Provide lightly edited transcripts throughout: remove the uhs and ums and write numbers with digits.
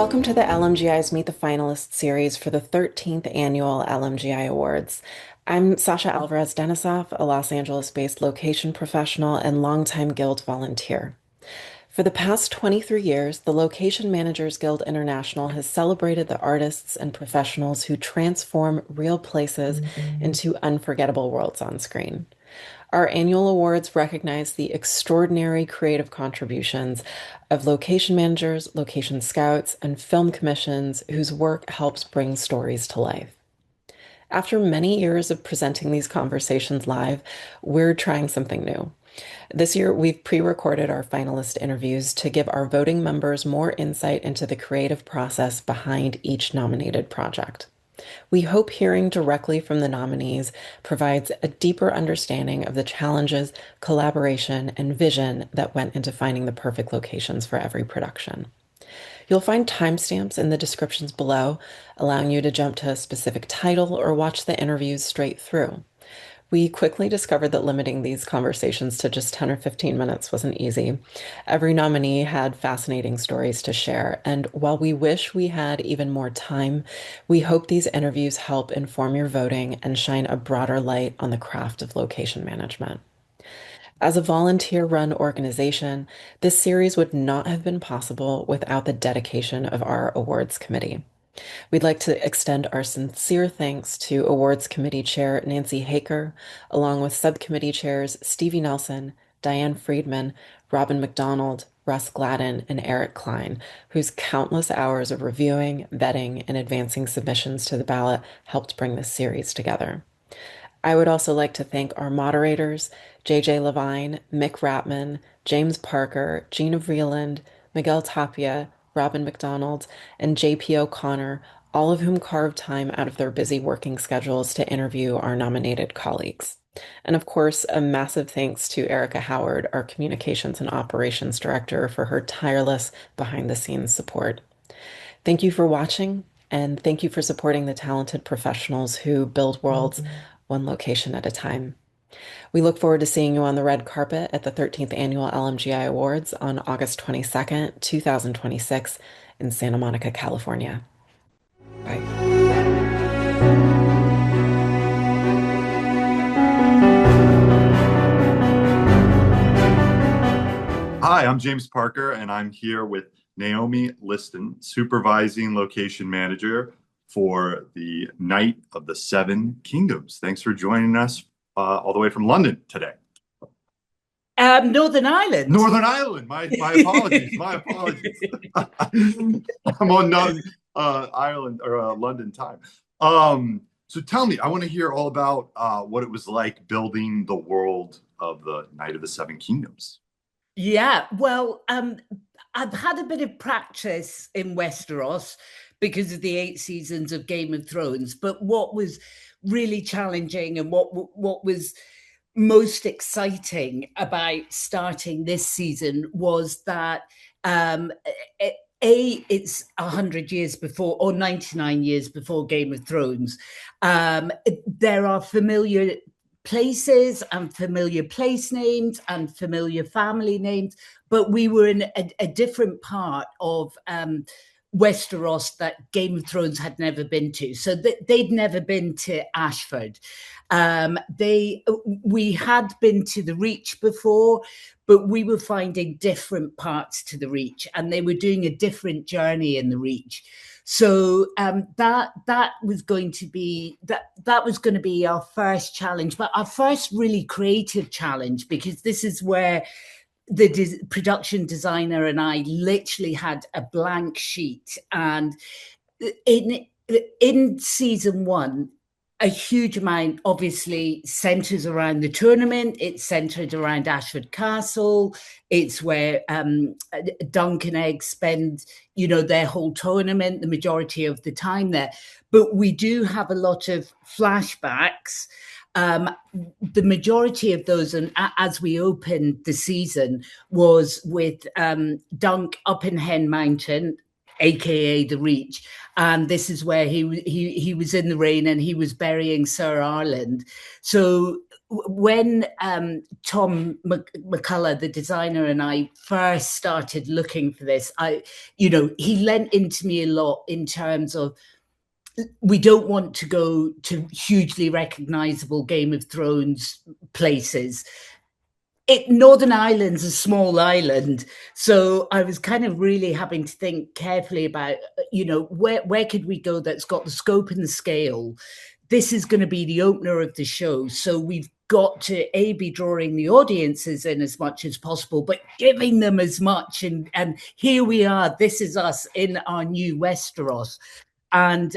Welcome to the LMGI's Meet the Finalists series for the 13th annual LMGI Awards. I'm Sasha Alvarez Denisoff, a Los Angeles-based location professional and longtime Guild volunteer. For the past 23 years, the Location Managers Guild International has celebrated the artists and professionals who transform real places into unforgettable worlds on screen. Our annual awards recognize the extraordinary creative contributions of location managers, location scouts, and film commissions whose work helps bring stories to life. After many years of presenting these conversations live, we're trying something new. This year, we've pre-recorded our finalist interviews to give our voting members more insight into the creative process behind each nominated project. We hope hearing directly from the nominees provides a deeper understanding of the challenges, collaboration, and vision that went into finding the perfect locations for every production. You'll find timestamps in the descriptions below, allowing you to jump to a specific title or watch the interviews straight through. We quickly discovered that limiting these conversations to just 10 or 15 minutes wasn't easy. Every nominee had fascinating stories to share, and while we wish we had even more time, we hope these interviews help inform your voting and shine a broader light on the craft of location management. As a volunteer-run organization, this series would not have been possible without the dedication of our awards committee. We'd like to extend our sincere thanks to Awards Committee Chair Nancy Haker, along with subcommittee chairs Stevie Nelson, Diane Friedman, Robin McDonald, Russ Gladden, and Eric Klein, whose countless hours of reviewing, vetting, and advancing submissions to the ballot helped bring this series together. I would also like to thank our moderators, JJ Levine, Mick Ratman, James Parker, Gina Vreeland, Miguel Tapia, Robin McDonald, and JP O'Connor, all of whom carved time out of their busy working schedules to interview our nominated colleagues. And of course, a massive thanks to Erica Howard, our Communications and Operations Director, for her tireless behind-the-scenes support. Thank you for watching, and thank you for supporting the talented professionals who build worlds one location at a time. We look forward to seeing you on the red carpet at the 13th Annual LMGI Awards on August 22nd, 2026 in Santa Monica, California. Bye. Hi, I'm James Parker, and I'm here with Naomi Liston, Supervising Location Manager for the Night of the Seven Kingdoms. Thanks for joining us all the way from London today. Northern Ireland. Northern Ireland. My apologies. My apologies. I'm on Ireland or London time. So tell me, I want to hear all about what it was like building the world of the Night of the Seven Kingdoms. Yeah, well, I've had a bit of practice in Westeros because of the 8 seasons of Game of Thrones. But what was really challenging and what was most exciting about starting this season was that it's 100 years before, or 99 years before Game of Thrones. There are familiar places and familiar place names and familiar family names, but we were in a different part of Westeros that Game of Thrones had never been to. So they'd never been to Ashford. We had been to the Reach before, but we were finding different parts to the Reach, and they were doing a different journey in the Reach. So that was going to be our first challenge, but our first really creative challenge, because this is where the production designer and I literally had a blank sheet. And in season 1, a huge amount obviously centers around the tournament. It's centered around Ashford Castle. It's where Dunk and Egg spend, their whole tournament, the majority of the time there. But we do have a lot of flashbacks. The majority of those, and as we opened the season, was with Dunk up in Hen Mountain, aka the Reach, and this is where he was in the rain and he was burying Sir Arland. So when Tom McCullough, the designer, and I first started looking for this, he lent into me a lot in terms of, we don't want to go to hugely recognizable Game of Thrones places. Northern Ireland's a small island, so I was kind of really having to think carefully about, where could we go that's got the scope and the scale. This is going to be the opener of the show, so we've got to be drawing the audiences in as much as possible, but giving them as much. And here we are. This is us in our new Westeros. And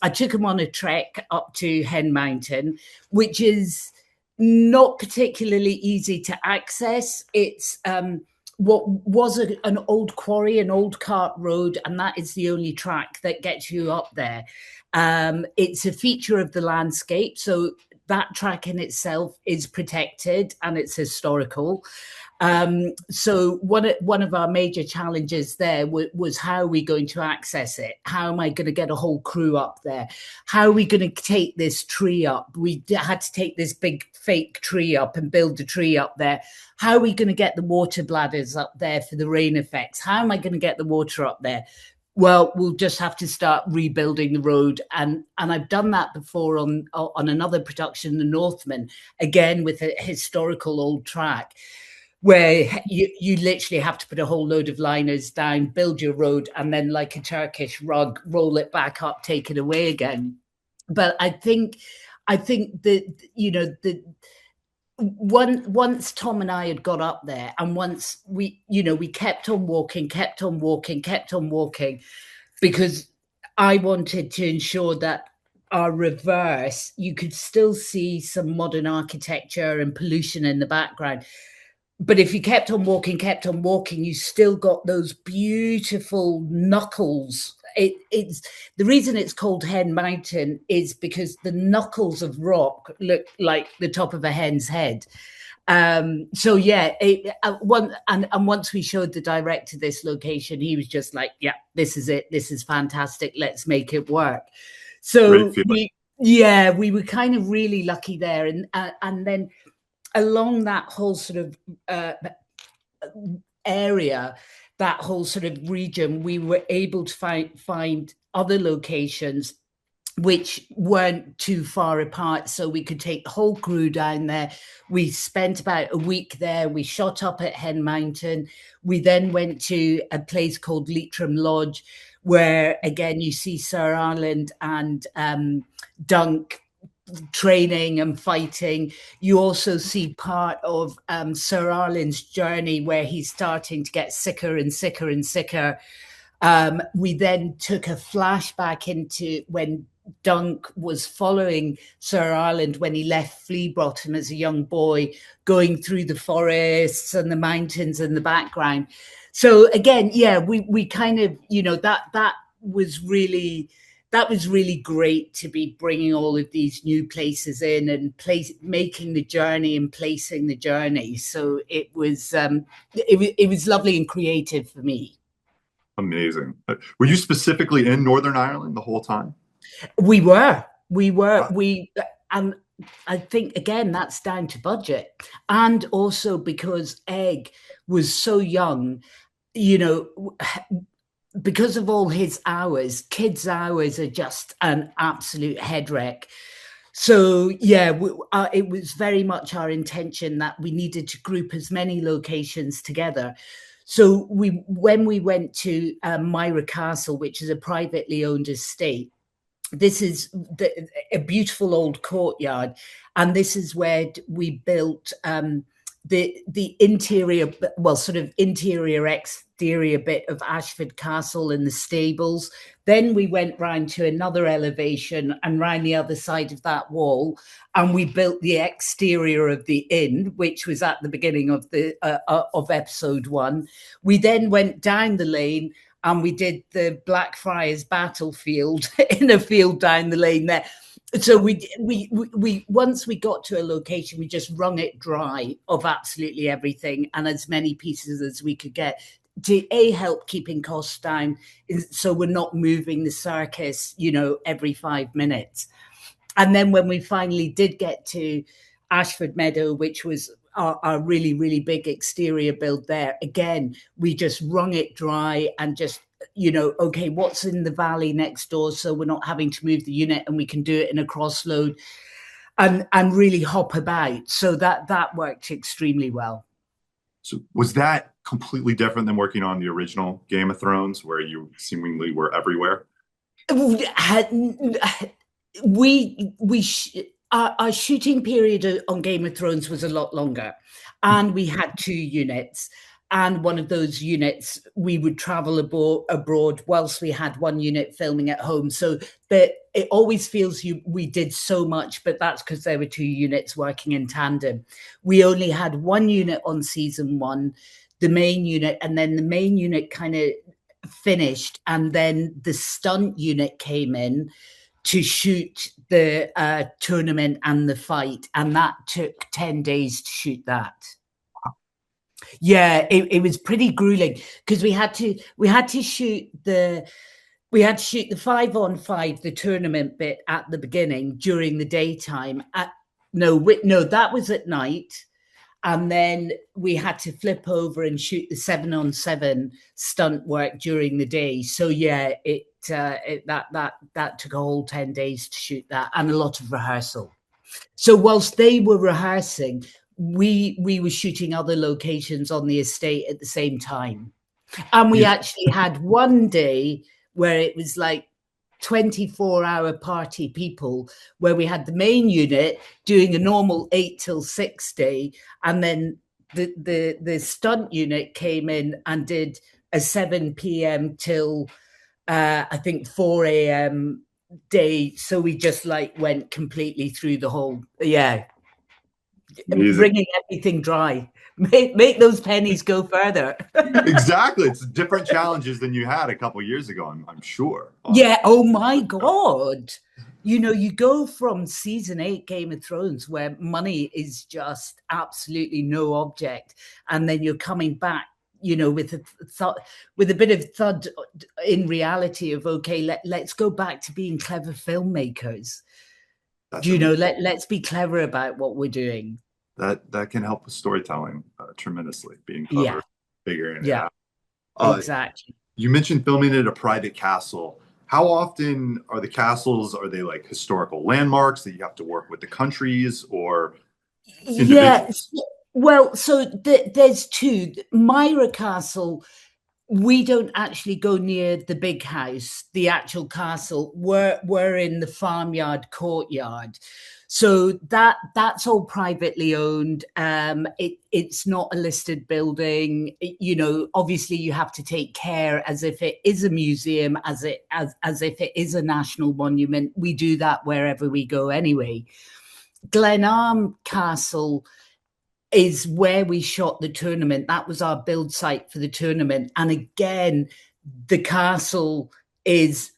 I took him on a trek up to Hen Mountain, which is not particularly easy to access. It's what was an old quarry, an old cart road, and that is the only track that gets you up there. It's a feature of the landscape, so that track in itself is protected and it's historical. So one of our major challenges there was, how are we going to access it? How am I going to get a whole crew up there? How are we going to take this tree up? We had to take this big fake tree up and build the tree up there. How are we going to get the water bladders up there for the rain effects? How am I going to get the water up there? Well, we'll just have to start rebuilding the road. And I've done that before on another production, The Northman, again with a historical old track, where you literally have to put a whole load of liners down, build your road, and then, like a Turkish rug, roll it back up, take it away again. But I think that, once Tom and I had got up there, and once we kept on walking, because I wanted to ensure that our reverse, you could still see some modern architecture and pollution in the background. But if you kept on walking, you still got those beautiful knuckles. It's the reason it's called Hen Mountain is because the knuckles of rock look like the top of a hen's head. So yeah, once we showed the director this location, he was just like, "Yeah, this is it. This is fantastic. Let's make it work." So we were kind of really lucky there, and then along that whole sort of area, that whole sort of region, we were able to find other locations which weren't too far apart, so we could take the whole crew down there. We spent about a week there. We shot up at Hen Mountain. We then went to a place called Leitrim Lodge, where again you see Sir Arland and Dunk training and fighting. You also see part of Sir Arlen's journey, where he's starting to get sicker and sicker and sicker. We then took a flashback into when Dunk was following Sir Arland when he left Fleabottom as a young boy, going through the forests and the mountains in the background. So again, yeah, we kind of, that was really great to be bringing all of these new places in and making the journey and placing the journey. So it was lovely and creative for me. Amazing. Were you specifically in Northern Ireland the whole time? We were. Wow. And I think, again, that's down to budget. And also because Egg was so young, because of all his hours, kids' hours are just an absolute head wreck. So, yeah, it was very much our intention that we needed to group as many locations together. So when we went to Myra Castle, which is a privately owned estate, this is a beautiful old courtyard. And this is where we built the interior, well, sort of interior exterior bit of Ashford Castle and the stables. Then we went round to another elevation and round the other side of that wall, and we built the exterior of the inn, which was at the beginning of the of episode 1. We then went down the lane and we did the Blackfriars battlefield in a field down the lane there. So we once we got to a location, we just wrung it dry of absolutely everything and as many pieces as we could get to help keeping costs down, so we're not moving the circus, every 5 minutes. And then when we finally did get to Ashford Meadow, which was our really, really big exterior build there. Again, we just wrung it dry and just, okay, what's in the valley next door? So we're not having to move the unit and we can do it in a cross load and really hop about. So that worked extremely well. So was that completely different than working on the original Game of Thrones, where you seemingly were everywhere? Our shooting period on Game of Thrones was a lot longer, and we had 2 units. And one of those units, we would travel abroad whilst we had one unit filming at home. So that it always feels we did so much, but that's because there were 2 units working in tandem. We only had one unit on season 1, the main unit, and then the main unit kind of finished, and then the stunt unit came in to shoot the tournament and the fight, and that took 10 days to shoot that. Yeah, it was pretty grueling because we had to shoot the 5-on-5, the tournament bit at the beginning during the daytime. No, that was at night. And then we had to flip over and shoot the 7-on-7 stunt work during the day. So yeah, that took a whole 10 days to shoot that, and a lot of rehearsal. So whilst they were rehearsing, we were shooting other locations on the estate at the same time. And we actually had one day where it was like 24-hour party people, where we had the main unit doing a normal 8 till 6 day, and then the stunt unit came in and did a 7 p.m. till I think 4 a.m. day. So we just like went completely through the whole, wringing everything dry. Make those pennies go further. Exactly. It's different challenges than you had a couple years ago, I'm sure. Yeah. Oh my God. You go from season 8 Game of Thrones, where money is just absolutely no object, and then you're coming back, with a bit of thud in reality of, okay, let's go back to being clever filmmakers. Let's be clever about what we're doing. That can help with storytelling tremendously, being clever, figuring it out. Exactly. You mentioned filming at a private castle. How often are the castles, are they like historical landmarks that you have to work with the countries or individuals? Yes. Well, so there's 2. Myra Castle, we don't actually go near the big house, the actual castle. We're in the farmyard courtyard. So that's all privately owned. It's not a listed building. Obviously you have to take care as if it is a museum, as if it is a national monument. We do that wherever we go anyway. Glenarm Castle is where we shot the tournament. That was our build site for the tournament. And again, the castle is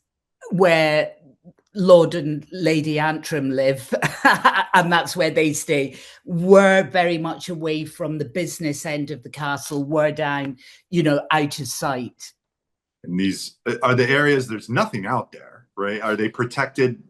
where Lord and Lady Antrim live, and that's where they stay. We're very much away from the business end of the castle. We're down, out of sight. And these are the areas, there's nothing out there, right? Are they protected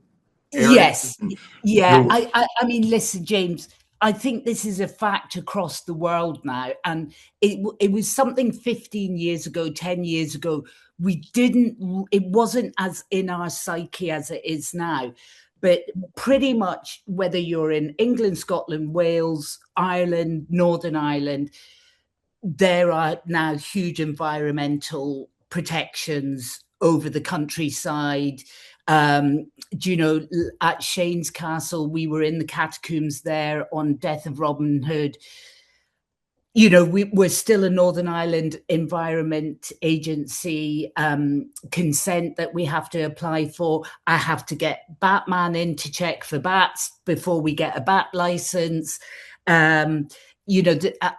areas? Yes. Yeah. I mean, listen, James, I think this is a fact across the world now. And it was something 15 years ago, 10 years ago. It wasn't as in our psyche as it is now. But pretty much whether you're in England, Scotland, Wales, Ireland, Northern Ireland, there are now huge environmental protections over the countryside. At Shane's Castle, we were in the catacombs there on Death of Robin Hood. We're still a Northern Ireland Environment Agency consent that we have to apply for. I have to get Batman in to check for bats before we get a bat license. I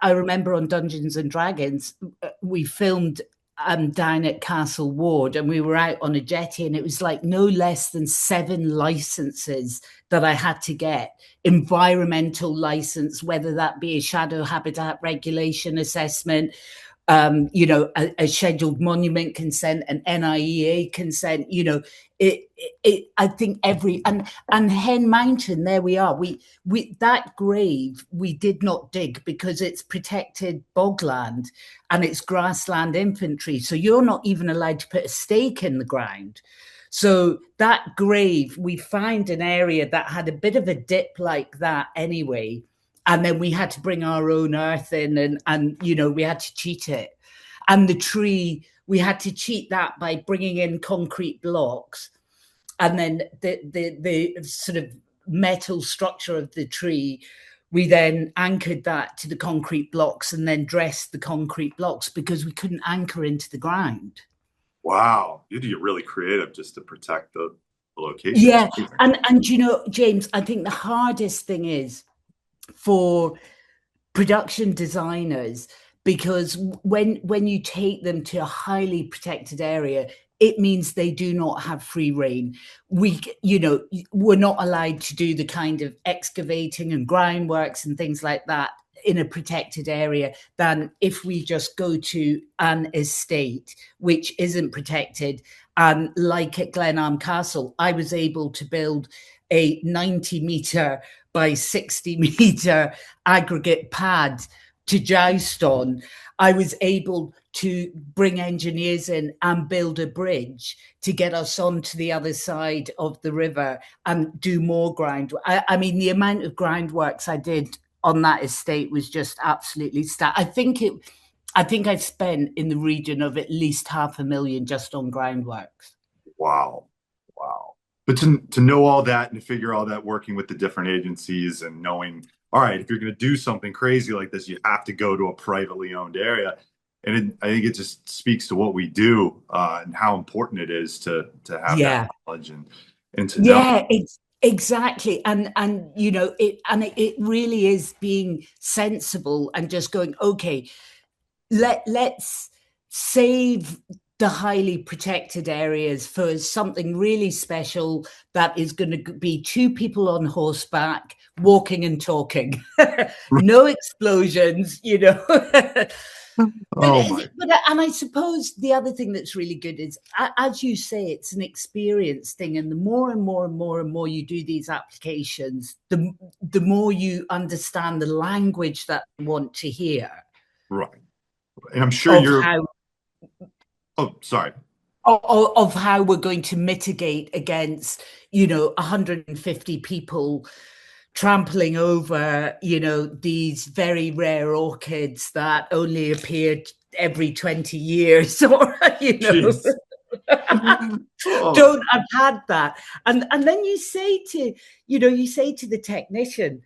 remember on Dungeons and Dragons, we filmed down at Castle Ward, and we were out on a jetty, and it was like no less than 7 licenses that I had to get. Environmental license, whether that be a shadow habitat regulation assessment, you know, a scheduled monument consent, an NIEA consent, you know, I think and Hen Mountain, there we are. We that grave we did not dig because it's protected bogland and it's grassland infantry. So you're not even allowed to put a stake in the ground. So that grave, we find an area that had a bit of a dip like that anyway. And then we had to bring our own earth in and you know, we had to cheat it. And the tree, we had to cheat that by bringing in concrete blocks. And then the sort of metal structure of the tree, we then anchored that to the concrete blocks and then dressed the concrete blocks because we couldn't anchor into the ground. Wow, you do get really creative just to protect the location. Yeah, and you know, James, I think the hardest thing is for production designers, because when you take them to a highly protected area, it means they do not have free reign. We, you know, we're not allowed to do the kind of excavating and groundworks and things like that in a protected area than if we just go to an estate which isn't protected. And like at Glenarm Castle, I was able to build a 90-meter by 60-meter aggregate pad to joust on. I was able to bring engineers in and build a bridge to get us onto the other side of the river and do more ground. I mean, the amount of groundworks I did on that estate was just absolutely I think I spent in the region of at least $500,000 just on groundworks. Wow. Wow. But to know all that and to figure all that working with the different agencies and knowing, all right, if you're going to do something crazy like this, you have to go to a privately owned area. And I think it just speaks to what we do and how important it is to have that knowledge and to know. Yeah, exactly. And you know, it really is being sensible and just going, okay, let's save the highly protected areas for something really special that is going to be two people on horseback walking and talking. No explosions, you know. And I suppose the other thing that's really good is, as you say, it's an experience thing. And the more and more and more and more you do these applications, the more you understand the language that you want to hear. Right. And I'm sure you're. Oh, sorry. Of how we're going to mitigate against, you know, 150 people trampling over, you know, these very rare orchids that only appeared every 20 years or, you know. Don't I've had that. And then you say to, you know, you say to the technician,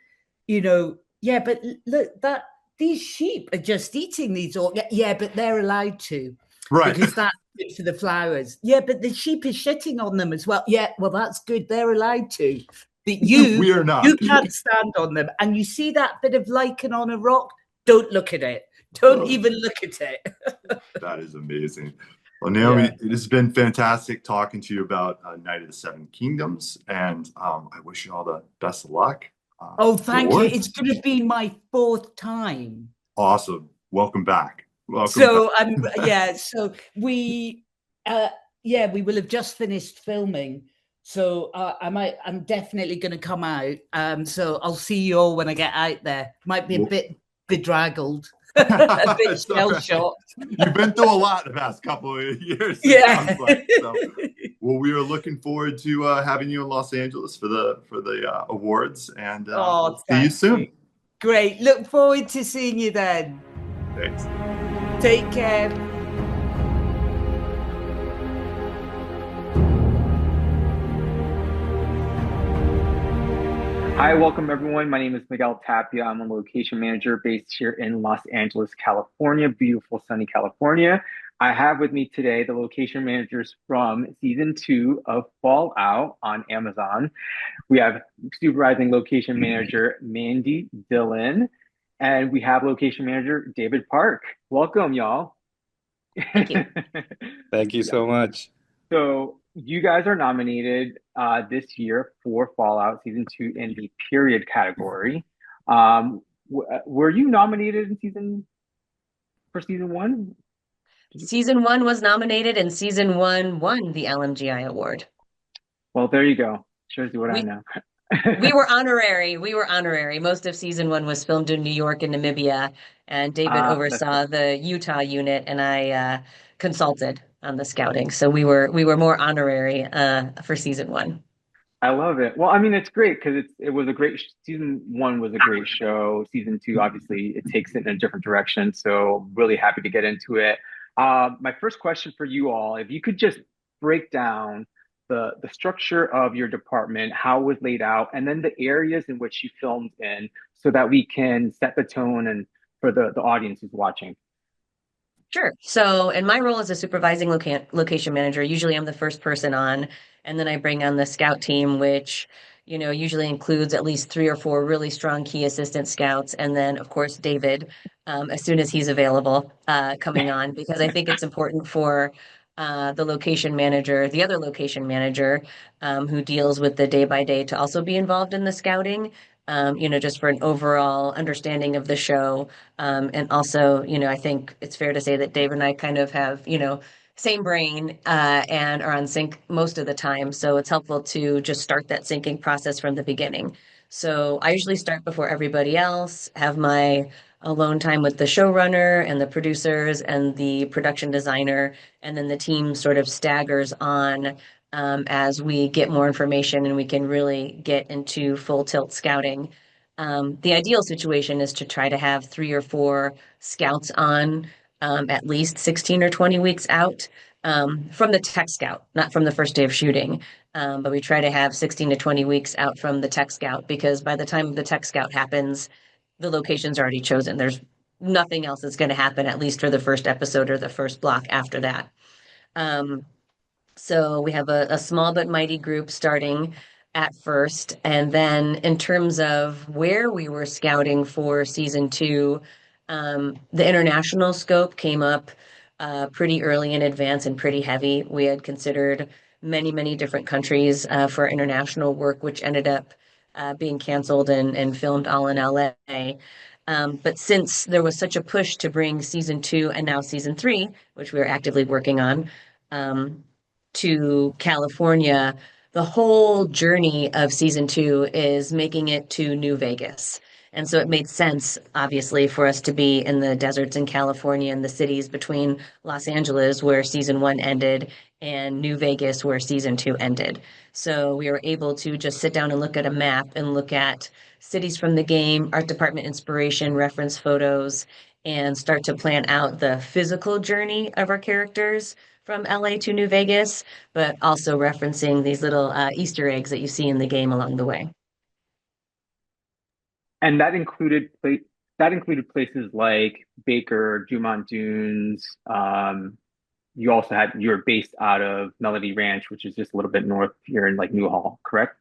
you know, yeah, but look, that these sheep are just eating these orchids. Yeah, but they're allowed to. Right. Because that's good for the flowers. Yeah, but the sheep is shitting on them as well. Yeah, well, that's good. They're allowed to. But we are not. You can't stand on them. And you see that bit of lichen on a rock? Don't look at it. Don't even look at it. That is amazing. Well, Naomi, it has been fantastic talking to you about Night of the Seven Kingdoms, and I wish you all the best of luck. Thank you. It's going to be my 4th time. Awesome. Welcome back. So we will have just finished filming. So I'm definitely going to come out. So I'll see you all when I get out there. Might be a bit bedraggled, a bit shell-shocked. You've been through a lot the past couple of years. Yeah. So, well, we are looking forward to having you in Los Angeles for the awards, and we'll see you soon. Great. Look forward to seeing you then. Thanks. Take care. Hi, welcome everyone. My name is Miguel Tapia. I'm a location manager based here in Los Angeles, California, beautiful sunny California. I have with me today the location managers from season 2 of Fallout on Amazon. We have supervising location manager Mandy Dillon, and we have location manager David Park. Welcome, y'all. Thank you. Thank you so much. So you guys are nominated this year for Fallout Season 2 in the period category. Were you nominated in season for season one? Season one was nominated, and season one won the LMGI award. Well, there you go. Shows you what I We know. we were honorary. We were honorary. Most of season one was filmed in New York and Namibia, and David That's good. oversaw the Utah unit, and I consulted on the scouting. So we were more honorary for season one. I love it. Well, I mean, it's great because it was a great season one was a great show. Season two, obviously, it takes it in a different direction. So really happy to get into it. My first question for you all, if you could just break down the structure of your department, how it was laid out, and then the areas in which you filmed in, so that we can set the tone and for the audience who's watching. Sure. So, in my role as a supervising location manager, usually I'm the first person on, and then I bring on the scout team, which, usually includes at least three or four really strong key assistant scouts, and then, of course, David, as soon as he's available, coming on, because I think it's important for the location manager, the other location manager, who deals with the day by day, to also be involved in the scouting. Just for an overall understanding of the show, and also, I think it's fair to say that Dave and I kind of have, same brain and are on sync most of the time. So it's helpful to just start that syncing process from the beginning. So I usually start before everybody else, have my alone time with the showrunner and the producers and the production designer, and then the team sort of staggers on as we get more information and we can really get into full tilt scouting. The ideal situation is to try to have three or four scouts on at least 16 or 20 weeks out from the tech scout, not from the first day of shooting. But we try to have 16 to 20 weeks out from the tech scout because by the time the tech scout happens, the location's already chosen. There's nothing else that's going to happen, at least for the first episode or the first block after that. Um, so we have a small but mighty group starting at first. And then in terms of where we were scouting for season two, the international scope came up pretty early in advance and pretty heavy. We had considered many, many different countries for international work, which ended up being canceled and filmed all in LA. But since there was such a push to bring season two and now season three, which we are actively working on, um, to California, the whole journey of season two is making it to New Vegas. And so it made sense, obviously, for us to be in the deserts in California and the cities between Los Angeles, where season one ended, and New Vegas, where season two ended. So we were able to just sit down and look at a map and look at cities from the game, art department inspiration, reference photos, and start to plan out the physical journey of our characters from LA to New Vegas, but also referencing these little Easter eggs that you see in the game along the way. And that included places like Baker, Dumont Dunes. You also you're based out of Melody Ranch, which is just a little bit north here in like Newhall, correct?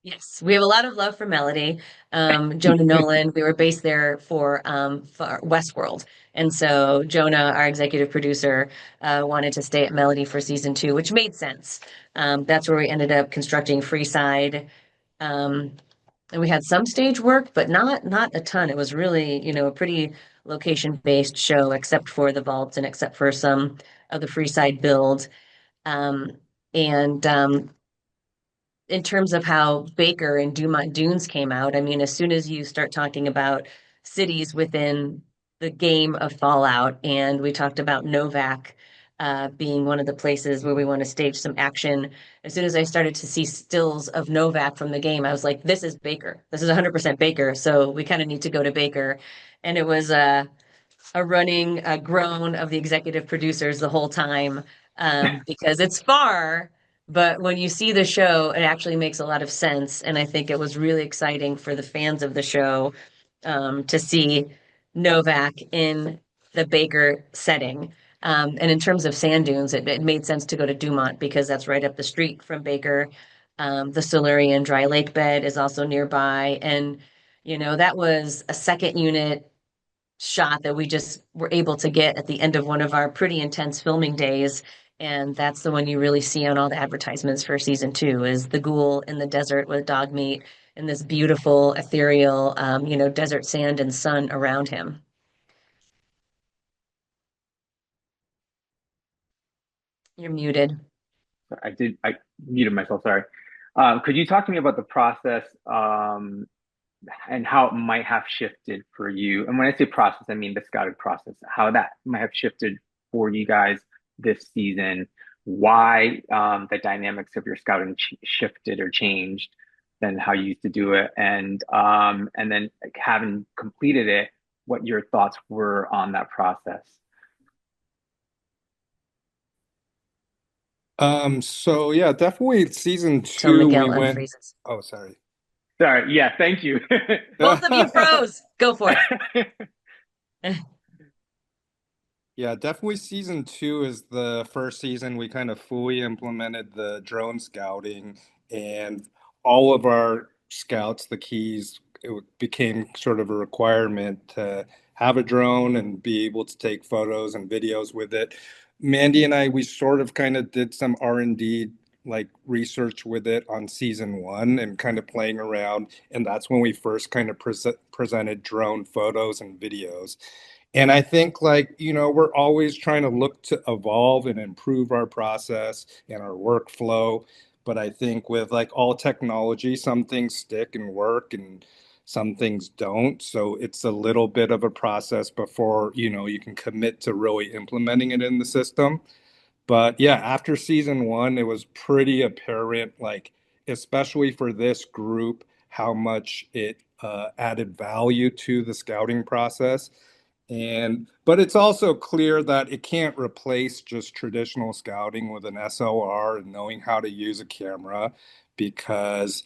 Yes, we have a lot of love for Melody. Jonah Nolan, we were based there for Westworld. And so Jonah, our executive producer, wanted to stay at Melody for season two, which made sense. That's where we ended up constructing Freeside. Um, and we had some stage work, but not a ton. It was really, a pretty location-based show, except for the vaults and except for some of the Freeside build. Um, and in terms of how Baker and Dumont Dunes came out, I mean, as soon as you start talking about cities within the game of Fallout, and we talked about Novak being one of the places where we want to stage some action. As soon as I started to see stills of Novak from the game, I was like, this is Baker. This is 100% Baker. So we kind of need to go to Baker. And it was a running groan of the executive producers the whole time because it's far, but when you see the show, it actually makes a lot of sense. And I think it was really exciting for the fans of the show to see Novak in the Baker setting. And in terms of sand dunes, it made sense to go to Dumont because that's right up the street from Baker. The Silurian dry lake bed is also nearby. And, that was a second unit shot that we just were able to get at the end of one of our pretty intense filming days. And that's the one you really see on all the advertisements for season two is the ghoul in the desert with dog meat and this beautiful ethereal, desert sand and sun around him. You're muted. I muted myself, sorry. Could you talk to me about the process and how it might have shifted for you? And when I say process, I mean the scouting process, how that might have shifted for you guys this season, why the dynamics of your scouting shifted or changed than how you used to do it, and then like, having completed it, what your thoughts were on that process. So yeah, definitely season Till two we Miguel went. unfreezes. Oh, sorry. Sorry, yeah, thank you. Both of you froze. Go for it. Yeah, definitely season two is the first season we kind of fully implemented the drone scouting, and all of our scouts, the keys, became sort of a requirement to have a drone and be able to take photos and videos with it. Mandy and I, we sort of kind of did some R&D like research with it on season one and kind of playing around, and that's when we first kind of presented drone photos and videos. And I think, like, we're always trying to look to evolve and improve our process and our workflow. But I think with like all technology, some things stick and work and some things don't. So it's a little bit of a process before, you can commit to really implementing it in the system. But yeah, after season one, it was pretty apparent, like, especially for this group, how much it added value to the scouting process. But it's also clear that it can't replace just traditional scouting with an SLR and knowing how to use a camera because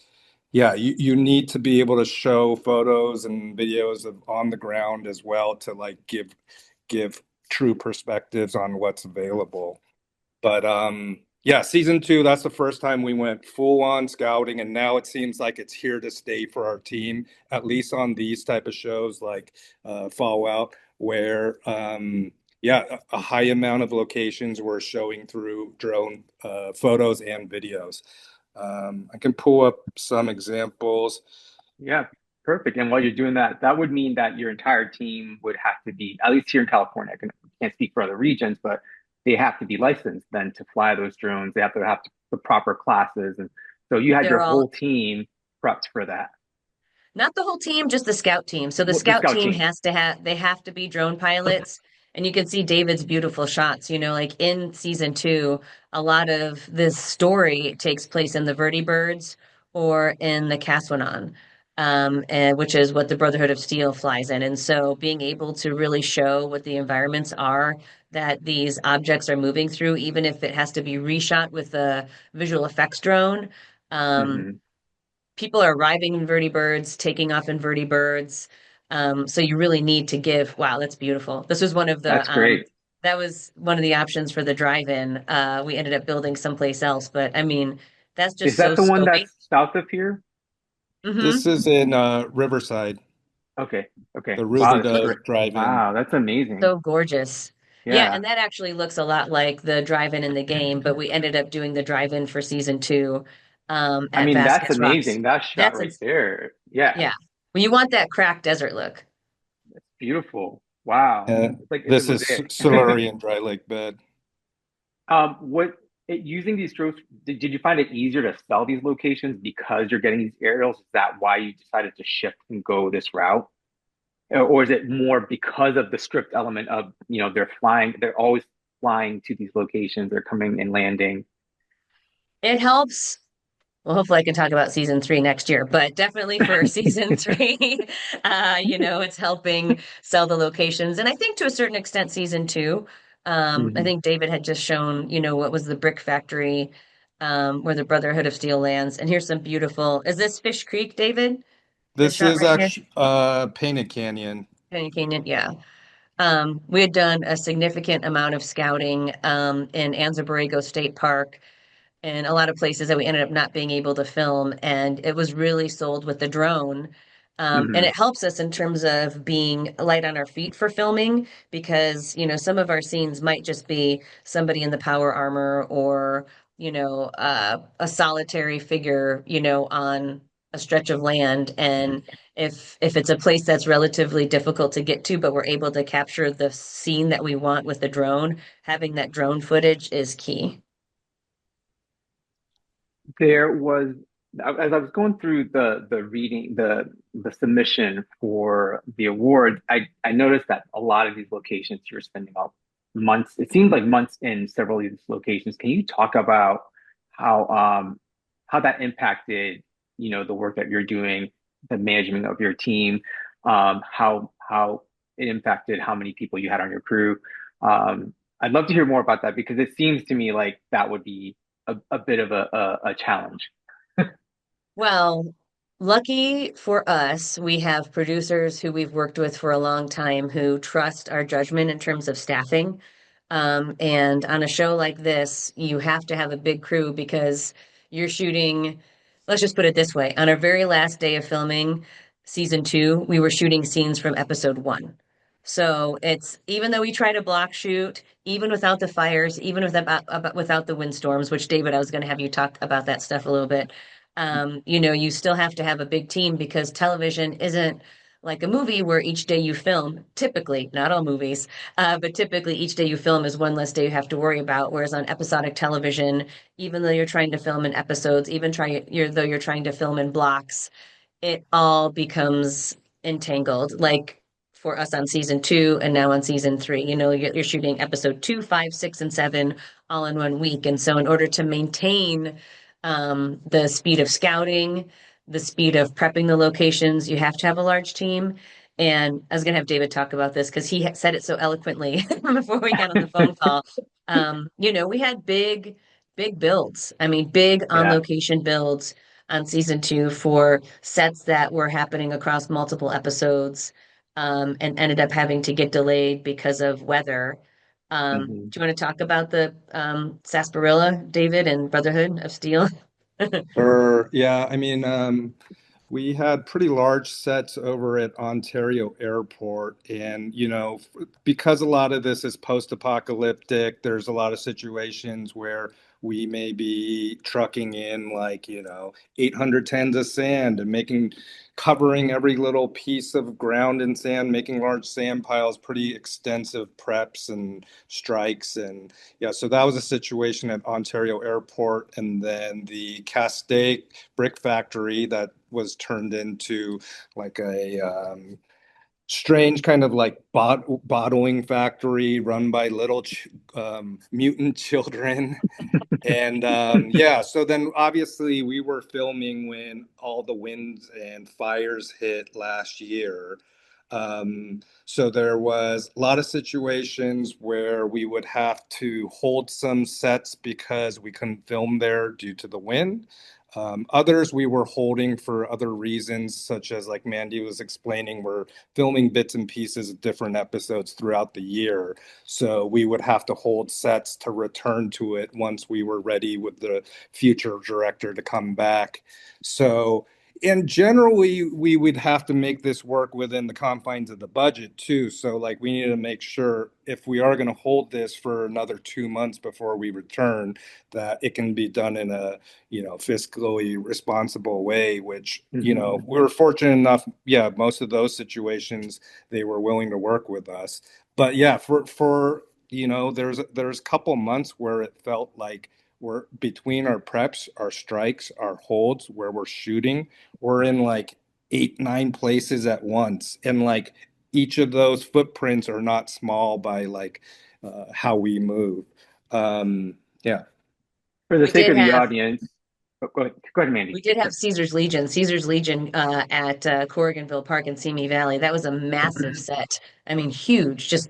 yeah, you need to be able to show photos and videos of on the ground as well to like give true perspectives on what's available. But yeah, season two, that's the first time we went full on scouting, and now it seems like it's here to stay for our team, at least on these type of shows like Fallout, where yeah, a high amount of locations were showing through drone photos and videos. I can pull up some examples. Yeah, perfect. And while you're doing that, that would mean that your entire team would have to be, at least here in California, can't speak for other regions, but they have to be licensed then to fly those drones. They have the proper classes. And so you had your They're all whole team prepped for that. not the whole team, just the scout team. So the What the scout scout team team. has to have they have to be drone pilots. And you can see David's beautiful shots. Like in season two, a lot of this story takes place in the vertibirds or in the Caswanon, and which is what the Brotherhood of Steel flies in. And so being able to really show what the environments are that these objects are moving through, even if it has to be reshot with a visual effects drone. Um, Hmm. People are arriving in vertibirds, taking off in vertibirds. So you really need to give, wow, that's beautiful. This was one of That's the great. that was one of the options for the drive-in. We ended up building someplace else, but I mean, that's Is just so that the one scoping. that's south of here? This Hmm. is in Riverside, Okay. Okay. the Wow, Ruby that's Dove great. Drive-In. Wow, that's amazing. So gorgeous. Yeah, Yeah. and that actually looks a lot like the drive-in in the game, but we ended up doing the drive-in for season two I at mean, that's Vasquez Rocks. amazing. That shot That's a right there. Yeah. yeah. Well, you want that cracked desert look. It's beautiful. Wow. It's a This is mosaic. Silurian Dry Lake Bed. What using these drones, did you find it easier to sell these locations because you're getting these aerials? Is that why you decided to shift and go this route? Or is it more because of the script element of, they're always flying to these locations, they're coming and landing. It helps. Well, hopefully I can talk about season three next year, but definitely for season three, it's helping sell the locations. And I think to a certain extent, season two, I Hmm. think David had just shown, what was the brick factory, where the Brotherhood of Steel lands. And here's some beautiful, is this Fish Creek, David? This This shot is right here? actually Painted Canyon. Canyon Canyon, yeah. We had done a significant amount of scouting, in Anza Borrego State Park and a lot of places that we ended up not being able to film. And it was really sold with the drone. And Hmm. it helps us in terms of being light on our feet for filming because, some of our scenes might just be somebody in the power armor or, a solitary figure, on a stretch of land. And if it's a place that's relatively difficult to get to, but we're able to capture the scene that we want with the drone, having that drone footage is key. There was, as I was going through the reading, the submission for the award, I noticed that a lot of these locations you're spending up months. It seemed like months in several of these locations. Can you talk about how how that impacted, the work that you're doing, the management of your team, how it impacted how many people you had on your crew? I'd love to hear more about that because it seems to me like that would be a bit of a challenge. Well, lucky for us, we have producers who we've worked with for a long time who trust our judgment in terms of staffing. And on a show like this, you have to have a big crew because you're shooting, let's just put it this way. On our very last day of filming season two, we were shooting scenes from episode one. So it's even though we try to block shoot, even without the fires, even without the windstorms, which David, I was going to have you talk about that stuff a little bit. You still have to have a big team because television isn't like a movie where each day you film, typically, not all movies, but typically each day you film is one less day you have to worry about. Whereas on episodic television, even though you're trying to film in episodes, though you're trying to film in blocks, it all becomes entangled. Like for us on season two and now on season three, you're shooting episode two, five, six, and seven all in one week. And so, in order to maintain the speed of scouting, the speed of prepping the locations, you have to have a large team. And I was going to have David talk about this because he said it so eloquently before we got on the phone call. We had big builds. I mean, big on Yeah. location builds on season two for sets that were happening across multiple episodes, and ended up having to get delayed because of weather. Mhm. Do you want to talk about the sarsaparilla, David, and Brotherhood of Steel? Or yeah, I mean, we had pretty large sets over at Ontario Airport, and because a lot of this is post-apocalyptic, there's a lot of situations where we may be trucking in like 800 tons of sand and covering every little piece of ground in sand, making large sand piles, pretty extensive preps and strikes. And yeah, so that was a situation at Ontario Airport. And then the Castaic brick factory that was turned into like a strange kind of like bottling factory run by little mutant children. And yeah, so then obviously we were filming when all the winds and fires hit last year. So there was a lot of situations where we would have to hold some sets because we couldn't film there due to the wind. Others we were holding for other reasons, such as like Mandy was explaining, we're filming bits and pieces of different episodes throughout the year. So we would have to hold sets to return to it once we were ready with the future director to come back. So, and generally, we would have to make this work within the confines of the budget too. So, like, we need to make sure if we are going to hold this for another 2 months before we return, that it can be done in a, fiscally responsible way, which, Mhm. we were fortunate enough. Yeah, most of those situations, they were willing to work with us. But yeah, for there's a couple months where it felt like we're between our preps, our strikes, our holds, where we're shooting, we're in like 8, 9 places at once, and like each of those footprints are not small by like how we move. Yeah. For the We sake did of the have audience, go ahead, Mandy. we did have Caesar's Legion at Corriganville Park in Simi Valley. That was a massive set. I mean, huge, just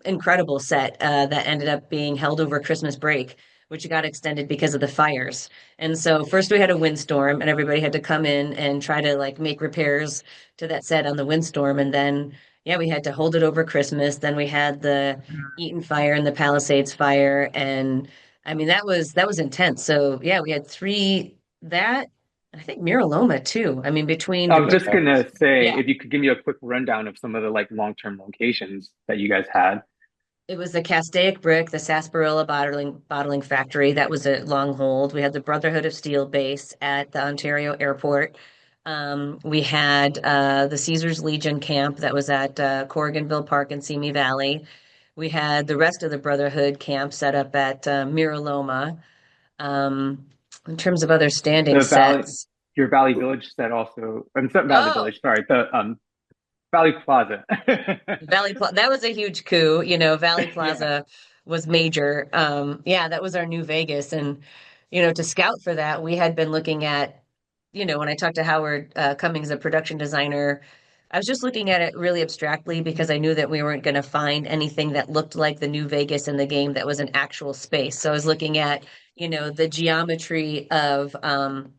incredible set that ended up being held over Christmas break, which got extended because of the fires. And so first we had a windstorm, and everybody had to come in and try to like make repairs to that set on the windstorm. And then yeah, we had to hold it over Christmas. Then we had the Eaton fire and the Palisades fire, and I mean that was intense. So yeah, we had three that I think Miraloma too. I mean between I the was just brick, gonna say yeah. if you could give me a quick rundown of some of the like long-term locations that you guys had. It was the Castaic brick, the sarsaparilla bottling factory. That was a long hold. We had the Brotherhood of Steel base at the Ontario Airport. We had the Caesar's Legion camp that was at Corriganville Park in Simi Valley. We had the rest of the Brotherhood camp set up at Miraloma. Um, in terms of other standing The Valley, sets. your Valley Village set also, it's not Valley Oh, Village, sorry, the Valley Plaza. That was a huge coup. Valley Yeah. Plaza was major. Yeah, that was our new Vegas. And, to scout for that, we had been looking at, when I talked to Howard Cummings, a production designer, I was just looking at it really abstractly because I knew that we weren't going to find anything that looked like the new Vegas in the game that was an actual space. So I was looking at, the geometry of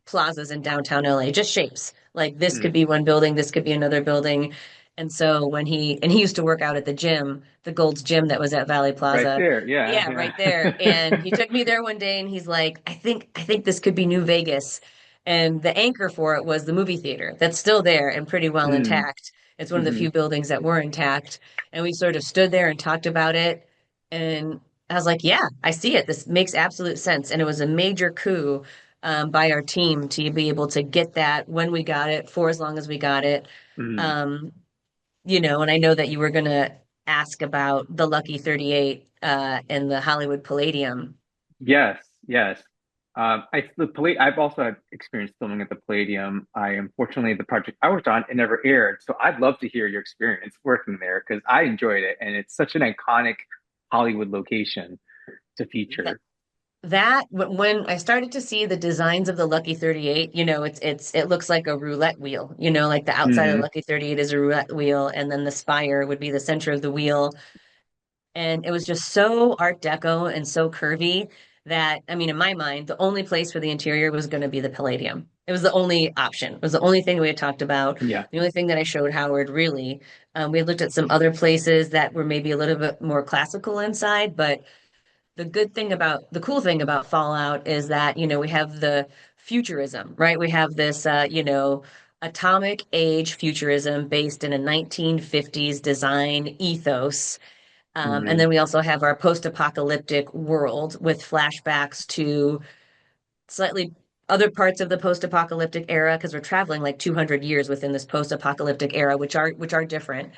plazas in downtown LA, just shapes. Like this could Mm. be one building, this could be another building. And so he used to work out at the gym, the Gold's Gym that was at Valley Right Plaza. there. Yeah. Yeah, right there. And he Yeah. took me there one day and he's like, I think this could be New Vegas. And the anchor for it was the movie theater that's still there and pretty well Mm. intact. It's one of the Hmm. few buildings that were intact. And we sort of stood there and talked about it. And I was like, yeah, I see it. This makes absolute sense. And it was a major coup by our team to be able to get that when we got it, for as long as we got it. Mm. Um, and I know that you were going to ask about the Lucky 38 and the Hollywood Palladium. Yes, yes. I've also had experience filming at the Palladium. Unfortunately, the project I worked on, it never aired. So I'd love to hear your experience working there because I enjoyed it and it's such an iconic Hollywood location to That, feature. when I started to see the designs of the Lucky 38, it looks like a roulette wheel, like the outside of the Mm. Lucky 38 is a roulette wheel, and then the spire would be the center of the wheel. And it was just so Art Deco and so curvy that, I mean, in my mind, the only place for the interior was going to be the Palladium. It was the only option. It was the only thing we had talked about. Yeah. The only thing that I showed Howard, really. We had looked at some other places that were maybe a little bit more classical inside, but the cool thing about Fallout is that, we have the futurism, right? We have this, atomic age futurism based in a 1950s design ethos, and Hmm. then we also have our post-apocalyptic world with flashbacks to slightly other parts of the post-apocalyptic era because we're traveling like 200 years within this post-apocalyptic era, which are different.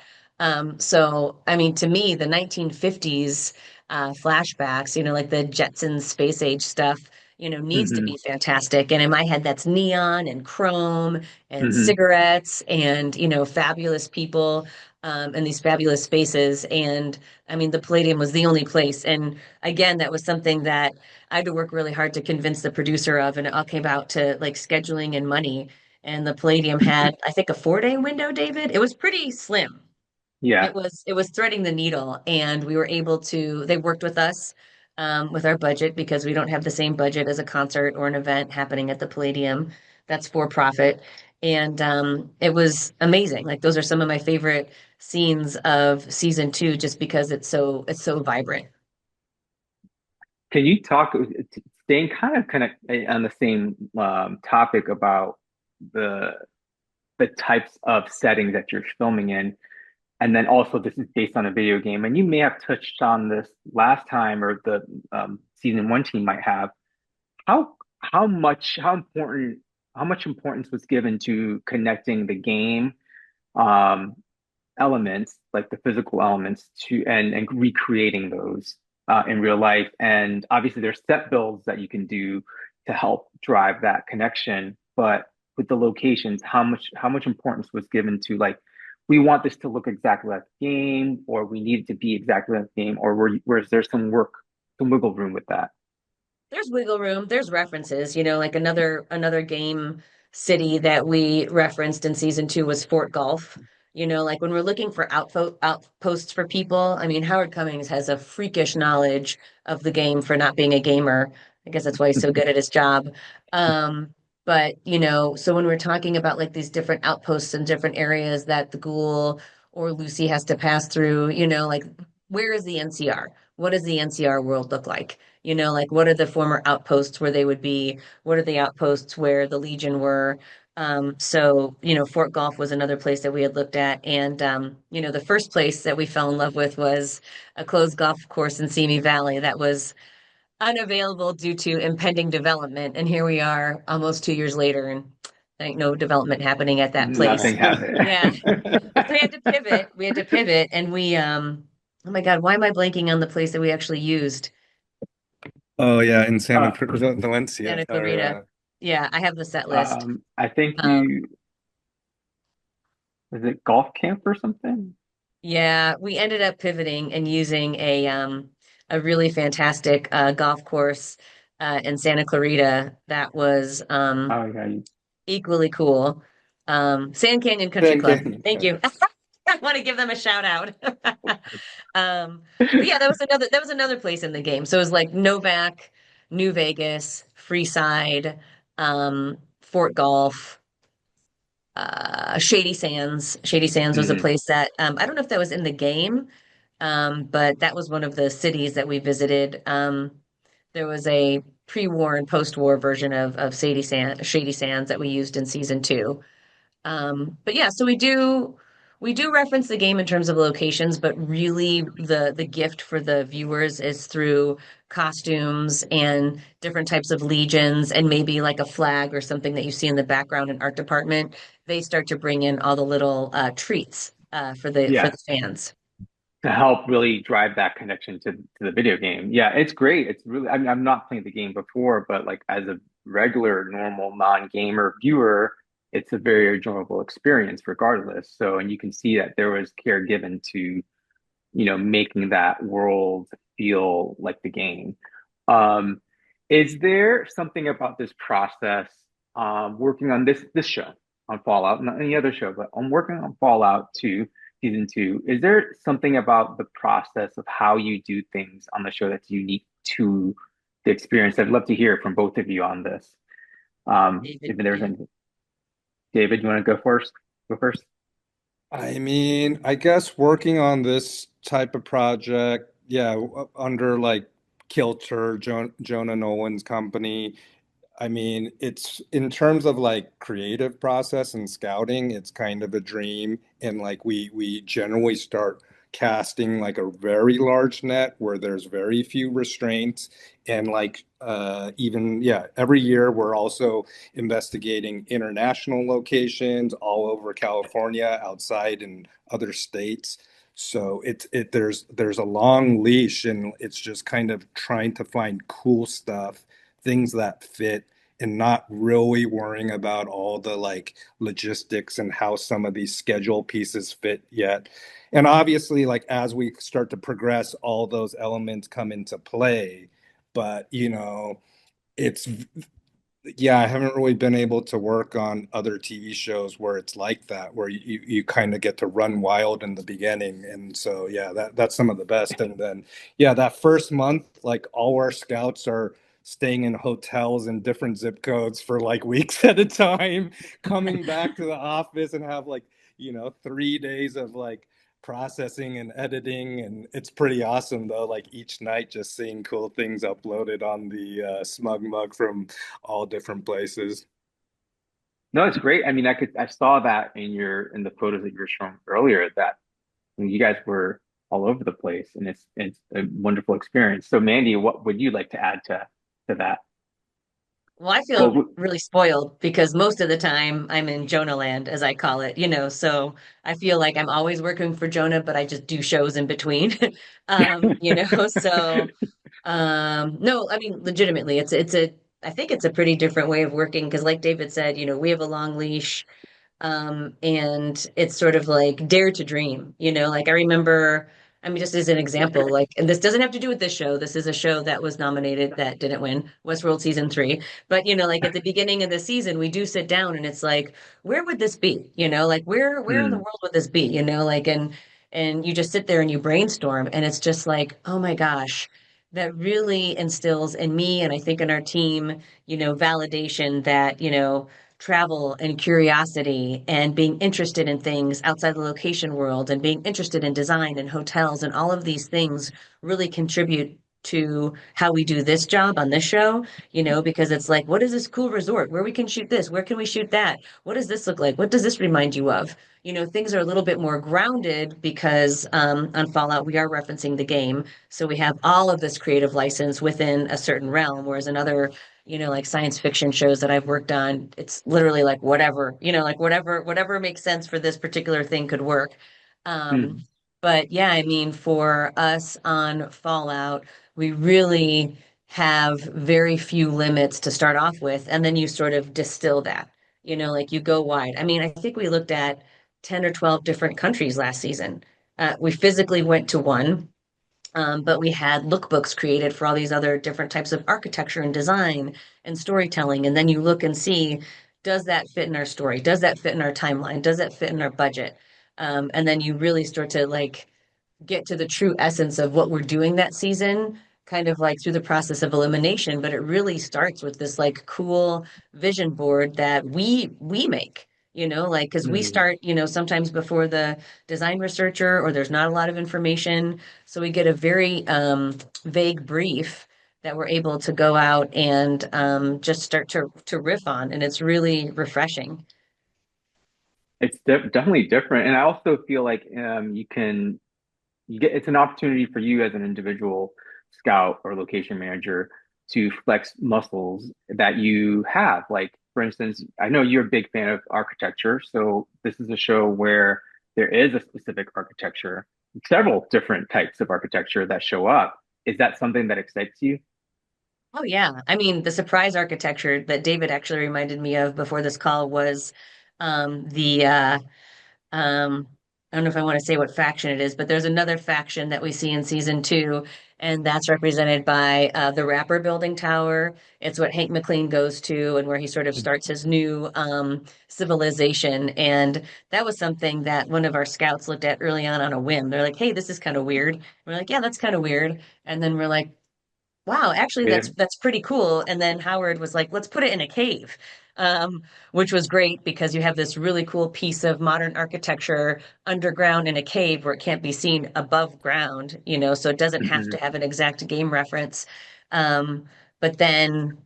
So, I mean, to me, the 1950s flashbacks, like the Jetsons space age stuff, needs to Hmm. be fantastic. And in my head, that's neon and chrome and Hmm. cigarettes and, fabulous people and these fabulous spaces. And I mean, the Palladium was the only place. And again, that was something that I had to work really hard to convince the producer of, and it all came out to like scheduling and money. And the Palladium had, I think, a 4-day window, David. It was pretty slim. Yeah. It was threading the needle, and we were able to. They worked with us with our budget because we don't have the same budget as a concert or an event happening at the Palladium. That's for profit, and it was amazing. Like those are some of my favorite scenes of season two, just because it's so vibrant. Can you talk, staying kind of on the same topic about the the types of settings that you're filming in? And then also, this is based on a video game, and you may have touched on this last time, or the season one team might have. How much importance was given to connecting the game um, elements, like the physical elements, to and recreating those in real life. And obviously, there's set builds that you can do to help drive that connection. But with the locations, how much importance was given to, like, we want this to look exactly like the game, or we need it to be exactly like the game, or where's there some wiggle room with that? There's wiggle room. There's references, like another game city that we referenced in season two was Fort Gulf. Like when we're looking for outposts for people, I mean, Howard Cummings has a freakish knowledge of the game for not being a gamer. I guess that's why he's so good at his job. But, so when we're talking about like these different outposts and different areas that the ghoul or Lucy has to pass through, like where is the NCR? What does the NCR world look like? Like what are the former outposts where they would be? What are the outposts where the Legion were? So, Fort Golf was another place that we had looked at. And, the first place that we fell in love with was a closed golf course in Simi Valley that was unavailable due to impending development. And here we are almost 2 years later, and ain't no development happening at that place. Nothing happened. Yeah. So we had to pivot. We had to pivot, and oh my God, why am I blanking on the place that we actually used? Oh yeah, in Uh, Valencia. Santa Or Clarita. Yeah, I have the set list. I think Um, you, is it golf camp or something? yeah, we ended up pivoting and using a really fantastic golf course in Santa Clarita that was Oh yeah, equally cool. Sand Canyon Country San Club. Canyon. Thank you. I want to give them a shout out. But yeah, that was another place in the game. So it was like Novak, New Vegas, Freeside, Fort Golf, Shady Sands. Shady Sands was a Mhm. place that I don't know if that was in the game, but that was one of the cities that we visited. There was a pre-war and post-war version of Shady Sands that we used in season two. But yeah, so we do reference the game in terms of locations, but really the gift for the viewers is through costumes and different types of legions and maybe like a flag or something that you see in the background in art department. They start to bring in all the little treats for Yeah, the fans. to help really drive that connection to the video game. Yeah, it's great. It's really, I mean, I'm not playing the game before, but like as a regular, normal, non-gamer viewer, it's a very enjoyable experience regardless. So, and you can see that there was care given to, making that world feel like the game. Um, is there something about this process, working on this show, on Fallout, not any other show, but I'm working on Fallout 2, season 2. Is there something about the process of how you do things on the show that's unique to the experience? I'd love to hear from both of you on this. David, If there's yeah. any, David, you want to go first? Go first. I mean, I guess working on this type of project, yeah, under like Kilter, Jonah Nolan's company. I mean, it's in terms of like creative process and scouting, it's kind of a dream. And like we generally start casting like a very large net where there's very few restraints. And like even yeah, every year we're also investigating international locations all over California, outside in other states. So there's a long leash and it's just kind of trying to find cool stuff, things that fit, and not really worrying about all the like logistics and how some of these schedule pieces fit yet. And obviously, like as we start to progress, all those elements come into play. But it's yeah, I haven't really been able to work on other TV shows where it's like that, where you kind of get to run wild in the beginning. And so, yeah, that's some of the best. And then, yeah, that first month, like all our scouts are staying in hotels in different zip codes for like weeks at a time, coming back to the office and have like, 3 days of like processing and editing. And it's pretty awesome though, like each night just seeing cool things uploaded on the Smug Mug from all different places. No, it's great. I mean, I saw that in the photos that you were showing earlier that you guys were all over the place, and it's a wonderful experience. So, Mandy, what would you like to add to that? Well, I Well, feel really spoiled because most of the time I'm in Jonah land, as I call it, so I feel like I'm always working for Jonah, but I just do shows in between. So no, I mean legitimately I think it's a pretty different way of working because like David said, we have a long leash. And it's sort of like dare to dream, like I remember, I mean, just as an example, like, and this doesn't have to do with this show. This is a show that was nominated that didn't win, Westworld season three. But, like at the beginning of the season, we do sit down and it's like, where would this be? Like where in the mm, world would this be? And you just sit there and you brainstorm and it's just like, oh my gosh, that really instills in me and I think in our team, validation that, travel and curiosity and being interested in things outside the location world and being interested in design and hotels and all of these things really contribute to how we do this job on this show, because it's like, what is this cool resort where we can shoot this? Where can we shoot that? What does this look like? What does this remind you of? Things are a little bit more grounded because on Fallout, we are referencing the game. So we have all of this creative license within a certain realm, whereas another like science fiction shows that I've worked on, it's literally like whatever, like whatever makes sense for this particular thing could work. Um, mm, but yeah, I mean, for us on Fallout, we really have very few limits to start off with, and then you sort of distill that, like you go wide. I mean, I think we looked at 10 or 12 different countries last season. We physically went to one, but we had lookbooks created for all these other different types of architecture and design and storytelling. And then you look and see, does that fit in our story? Does that fit in our timeline? Does that fit in our budget? And then you really start to like get to the true essence of what we're doing that season, kind of like through the process of elimination. But it really starts with this like cool vision board that we make, like because we Mhm. start, sometimes before the design researcher, or there's not a lot of information. So we get a very vague brief that we're able to go out and just start to riff on, and it's really refreshing. It's definitely different, and I also feel like you get it's an opportunity for you as an individual scout or location manager to flex muscles that you have. Like, for instance, I know you're a big fan of architecture, so this is a show where there is a specific architecture, several different types of architecture that show up. Is that something that excites you? Oh yeah. I mean, the surprise architecture that David actually reminded me of before this call was the um I don't know if I want to say what faction it is, but there's another faction that we see in season two, and that's represented by the Rapper Building Tower. It's what Hank McLean goes to, and where he sort of starts his new civilization. And that was something that one of our scouts looked at early on a whim. They're like, "Hey, this is kind of weird." We're like, "Yeah, that's kind of weird." And then we're like, wow, actually Yeah. that's pretty cool. And then Howard was like, let's put it in a cave. Which was great because you have this really cool piece of modern architecture underground in a cave where it can't be seen above ground, so it doesn't have to Mhm. have an exact game reference. But then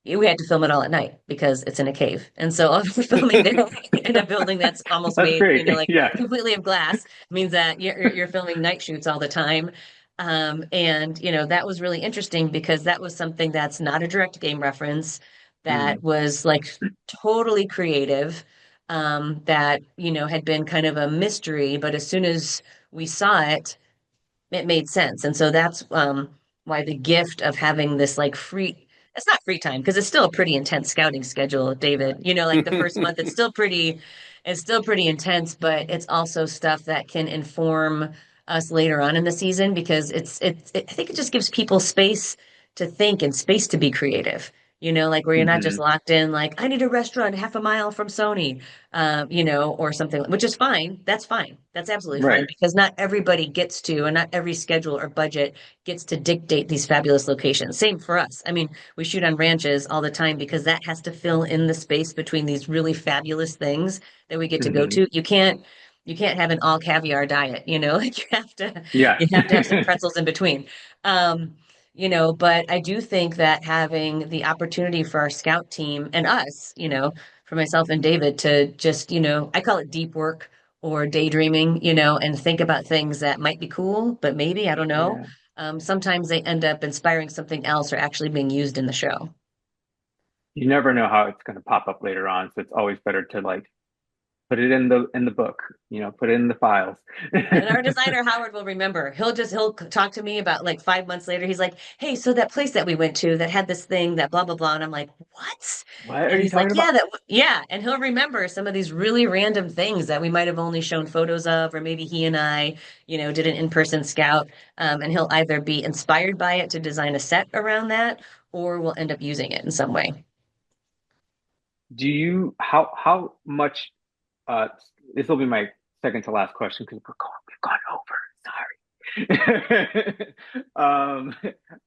we had to film it all at night because it's in a cave. And so filming there in a building that's almost That's made, great. like Yeah. completely of glass means that you're filming night shoots all the time. And that was really interesting because that was something that's not a direct game reference, that Mm. was like totally creative, that, had been kind of a mystery, but as soon as we saw it, it made sense. And so that's why the gift of having this like free, it's not free time because it's still a pretty intense scouting schedule, David. Like the first month, it's still pretty intense, but it's also stuff that can inform us later on in the season because I think it just gives people space to think and space to be creative. Like where you're not just Mhm. locked in, like, I need a restaurant half a mile from Sony, or something, which is fine. That's fine. That's absolutely fine Right. because not everybody gets to, and not every schedule or budget gets to dictate these fabulous locations. Same for us. I mean, we shoot on ranches all the time because that has to fill in the space between these really fabulous things that we get to go Mhm. to. You can't have an all caviar diet, like you have to Yeah. you have to have some pretzels in between. Um, but I do think that having the opportunity for our scout team and us, for myself and David to just, I call it deep work or daydreaming, and think about things that might be cool, but maybe, I don't know. Yeah. Sometimes they end up inspiring something else or actually being used in the show. You never know how it's going to pop up later on, so it's always better to like put it in the book, put it in the files. And our designer Howard will remember. He'll talk to me about like 5 months later. He's like, "Hey, so that place that we went to that had this thing that blah blah blah," and I'm like, "What?" What are And you he's like, talking "Yeah, about? yeah," and he'll remember some of these really random things that we might have only shown photos of, or maybe he and I, did an in-person scout, and he'll either be inspired by it to design a set around that, or we'll end up using it in some way. Do you how much uh this will be my second to last question because we've gone over. Sorry.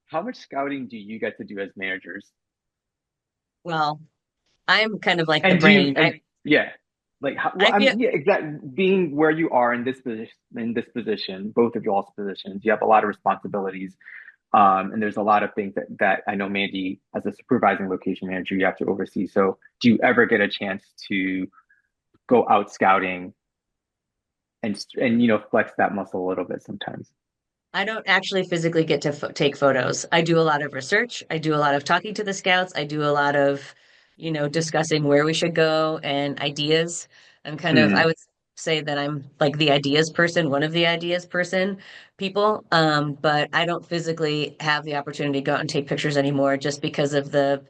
How much scouting do you get to do as managers? Well, I'm kind of like the And do you brain. I and yeah, like how, well, I feel yeah, exactly. Being where you are in this position, both of y'all's positions, you have a lot of responsibilities. And there's a lot of things that I know Mandy, as a supervising location manager, you have to oversee. So, do you ever get a chance to go out scouting and flex that muscle a little bit sometimes? I don't actually physically get to take photos. I do a lot of research. I do a lot of talking to the scouts. I do a lot of, discussing where we should go and ideas. I Mm, would, say that I'm like the ideas person, one of the ideas person people. But I don't physically have the opportunity to go out and take pictures anymore just because of the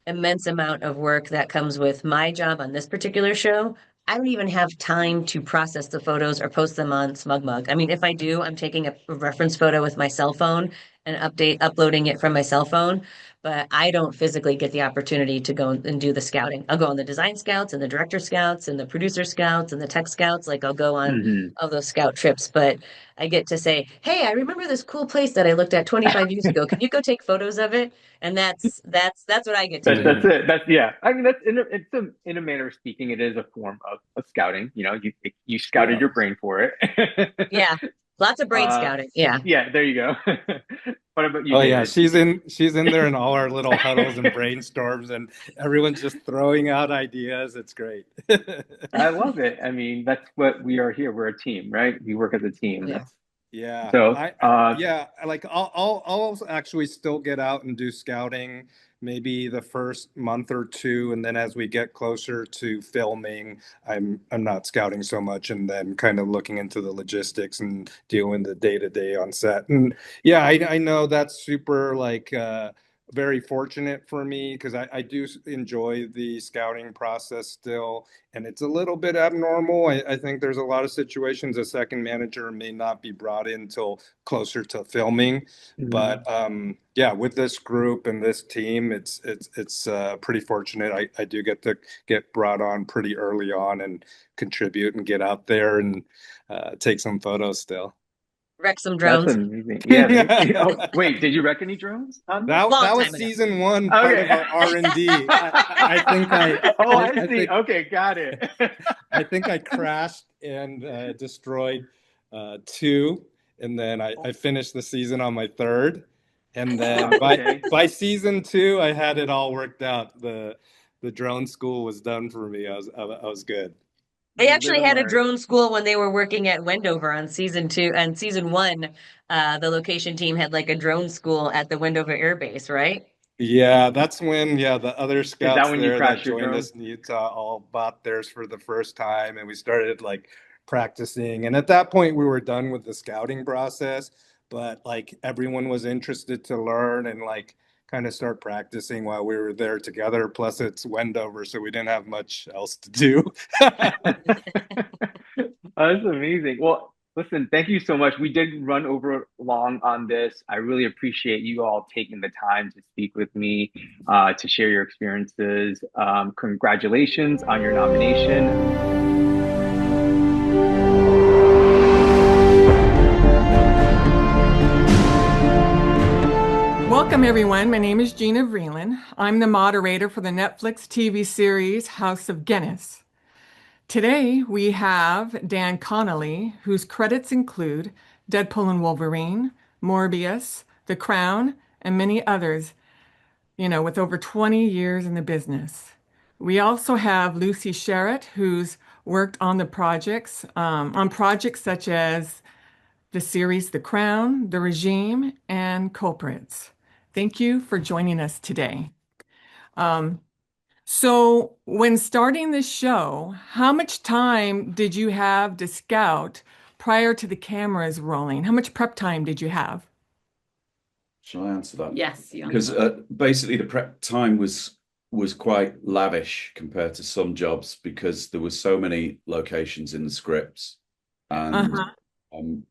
immense amount of work that comes with my job on this particular show. I don't even have time to process the photos or post them on SmugMug. I mean, if I do, I'm taking a reference photo with my cell phone and uploading it from my cell phone, but I don't physically get the opportunity to go and do the scouting. I'll go on the design scouts and the director scouts and the producer scouts and the tech scouts. Like I'll go on Hmm. all those scout trips, but I get to say, "Hey, I remember this cool place that I looked at 25 years ago. Can you go take photos of it?" And that's what I get to That's do. it. That's yeah. I mean, in a manner of speaking, it is a form of scouting. You scouted Yeah. your brain for it. Yeah. Lots of brain uh, scouting. Yeah. yeah, there you go. What about you, Oh yeah, David? she's in there in all our little huddles and brainstorms, and everyone's just throwing out ideas. It's great. I love it. I mean, that's what we are here. We're a team, right? We work as a team. Yeah. That's Yeah, so. yeah, like I'll actually still get out and do scouting maybe the first month or two, and then as we get closer to filming, I'm not scouting so much, and then kind of looking into the logistics and dealing the day to day on set. And yeah, I know that's super like very fortunate for me because I do enjoy the scouting process still, and it's a little bit abnormal. I think there's a lot of situations a second manager may not be brought in till closer to filming. Mhm. But yeah, with this group and this team, it's pretty fortunate. I do get to get brought on pretty early on and contribute and get out there and take some photos still. Wreck some That's drones. amazing. Yeah. Yeah. Oh, wait. Did you wreck any drones on this? Long That was time ago. season one, part Okay. of our R&D. I think Oh, I I see. think Okay, got it. I think I crashed and destroyed two, and then I finished the season on my third, and then Wow. Okay. by season two, I had it all worked out. The drone school was done for me. I was good. They You live actually and had a learn. drone school when they were working at Wendover on season two and season one. The location team had like a drone school at the Wendover Air Base, right? Yeah, that's when the other Is that scouts when you there that crash your joined drone? us in Utah all bought theirs for the first time, and we started like practicing. And at that point, we were done with the scouting process, but like everyone was interested to learn and like kind of start practicing while we were there together. Plus, it's Wendover, so we didn't have much else to do. That's amazing. Well, listen, thank you so much. We did run over long on this. I really appreciate you all taking the time to speak with me, to share your experiences. Congratulations on your nomination. Welcome, everyone. My name is Gina Vreeland. I'm the moderator for the Netflix TV series House of Guinness. Today, we have Dan Connolly, whose credits include Deadpool and Wolverine, Morbius, The Crown, and many others, with over 20 years in the business. We also have Lucy Sherritt, who's worked on on projects such as the series The Crown, The Regime, and Culprits. Thank you for joining us today. So when starting this show, how much time did you have to scout prior to the cameras rolling? How much prep time did you have? Shall I answer that? Yes, you Because answer. basically the prep time was quite lavish compared to some jobs because there were so many locations in the scripts, and Uh-huh. um,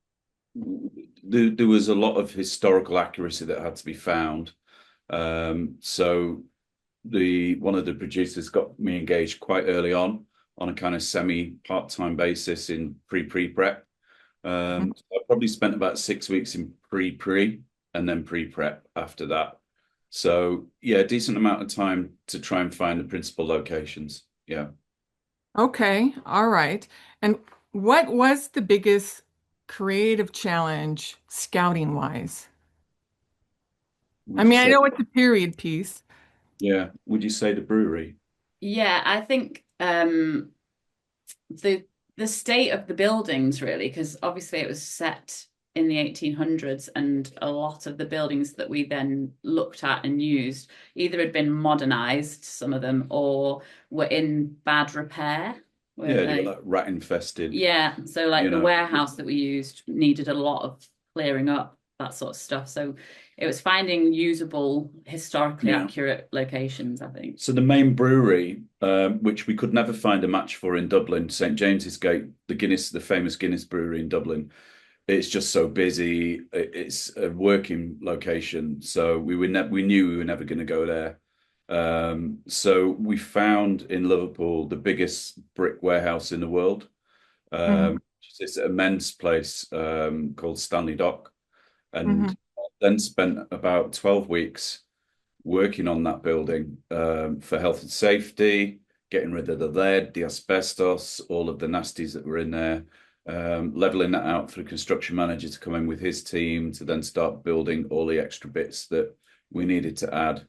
there was a lot of historical accuracy that had to be found. So one of the producers got me engaged quite early on a kind of semi part-time basis in pre-prep. So I probably spent about 6 weeks in pre and then pre-prep after that. So yeah, a decent amount of time to try and find the principal locations. Yeah. Okay, all right. And what was the biggest creative challenge scouting wise? I Would you mean, I say, know it's a period piece. yeah, would you say the brewery? Yeah, I think the state of the buildings really, because obviously it was set in the 1800s, and a lot of the buildings that we then looked at and used either had been modernized, some of them, or were in bad repair. Yeah, weren't they were they? like rat infested. Yeah, so like You the know. warehouse that we used needed a lot of clearing up, that sort of stuff. So it was finding usable, historically Yeah. accurate locations, I think. So the main brewery, which we could never find a match for in Dublin, St. James's Gate, the famous Guinness brewery in Dublin, it's just so busy. It's a working location, so we knew we were never going to go there. So we found in Liverpool the biggest brick warehouse in the world. Mhm. It's a men's place called Stanley Dock, and Mhm. then spent about 12 weeks working on that building for health and safety, getting rid of the lead, the asbestos, all of the nasties that were in there, leveling that out for the construction manager to come in with his team to then start building all the extra bits that we needed to add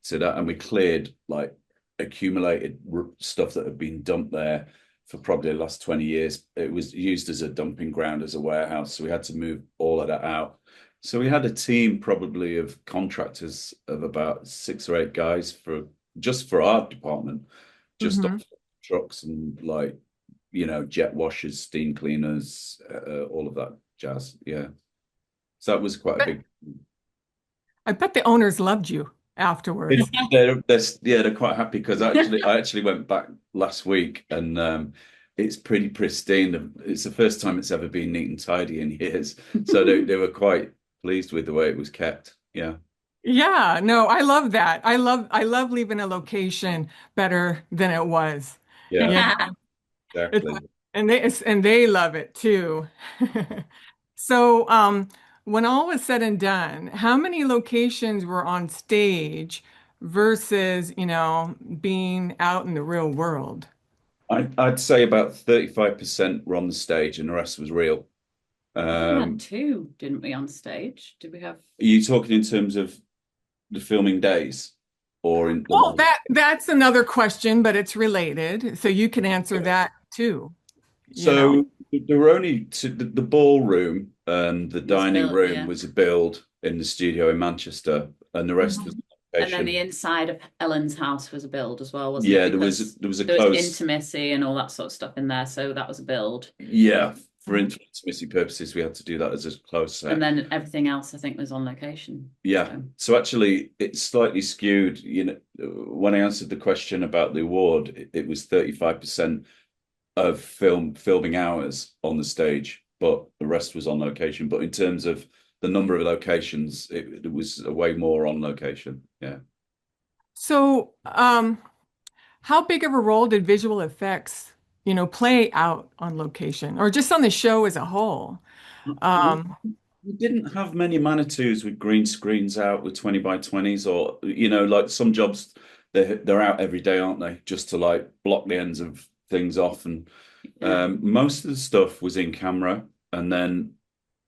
to that. And we cleared like accumulated stuff that had been dumped there for probably the last 20 years. It was used as a dumping ground, as a warehouse. So we had to move all of that out. So we had a team probably of contractors of about 6 or 8 guys just for our department, just Mhm. trucks and like, jet washers, steam cleaners, all of that jazz. Yeah. So that was quite a big. I bet the owners loved you afterwards. They're quite happy because I actually went back last week and it's pretty pristine. It's the first time it's ever been neat and tidy in years. So they were quite pleased with the way it was kept. Yeah. Yeah, no, I love that. I love leaving a location better than it was. Yeah, Yeah. It's, exactly. and they love it too. So, when all was said and done, how many locations were on stage versus, being out in the real world? I'd say about 35% were on the stage and the rest was real. We had Are two, didn't we, on stage? Did we have? you talking in terms of the filming days or in the Well, month? that's another question, but it's related. So you can answer that too, you know. So there were only the ballroom and the Was dining built, room yeah. was a build in the studio in Manchester, and the rest was Mhm. And then location. the inside of Ellen's house was a build as well, wasn't Yeah, it? there was Because there was a there was close. intimacy and all that sort of stuff in there, so that was a build. Yeah, for Mhm. intimacy purposes, we had to do that as a close set. And then everything else, I think, was on location. Yeah. So actually, it's slightly skewed. When I answered the question about the award, it was 35% of filming hours on the stage, but the rest was on location. But in terms of the number of locations, it was way more on location. Yeah. So, how big of a role did visual effects, play out on location or just on the show as a whole? We Um, we didn't have many Manitous with green screens out with 20 by 20s, or like some jobs they're out every day, aren't they? Just to like block the ends of things off. And Yeah. most of the stuff was in camera, and then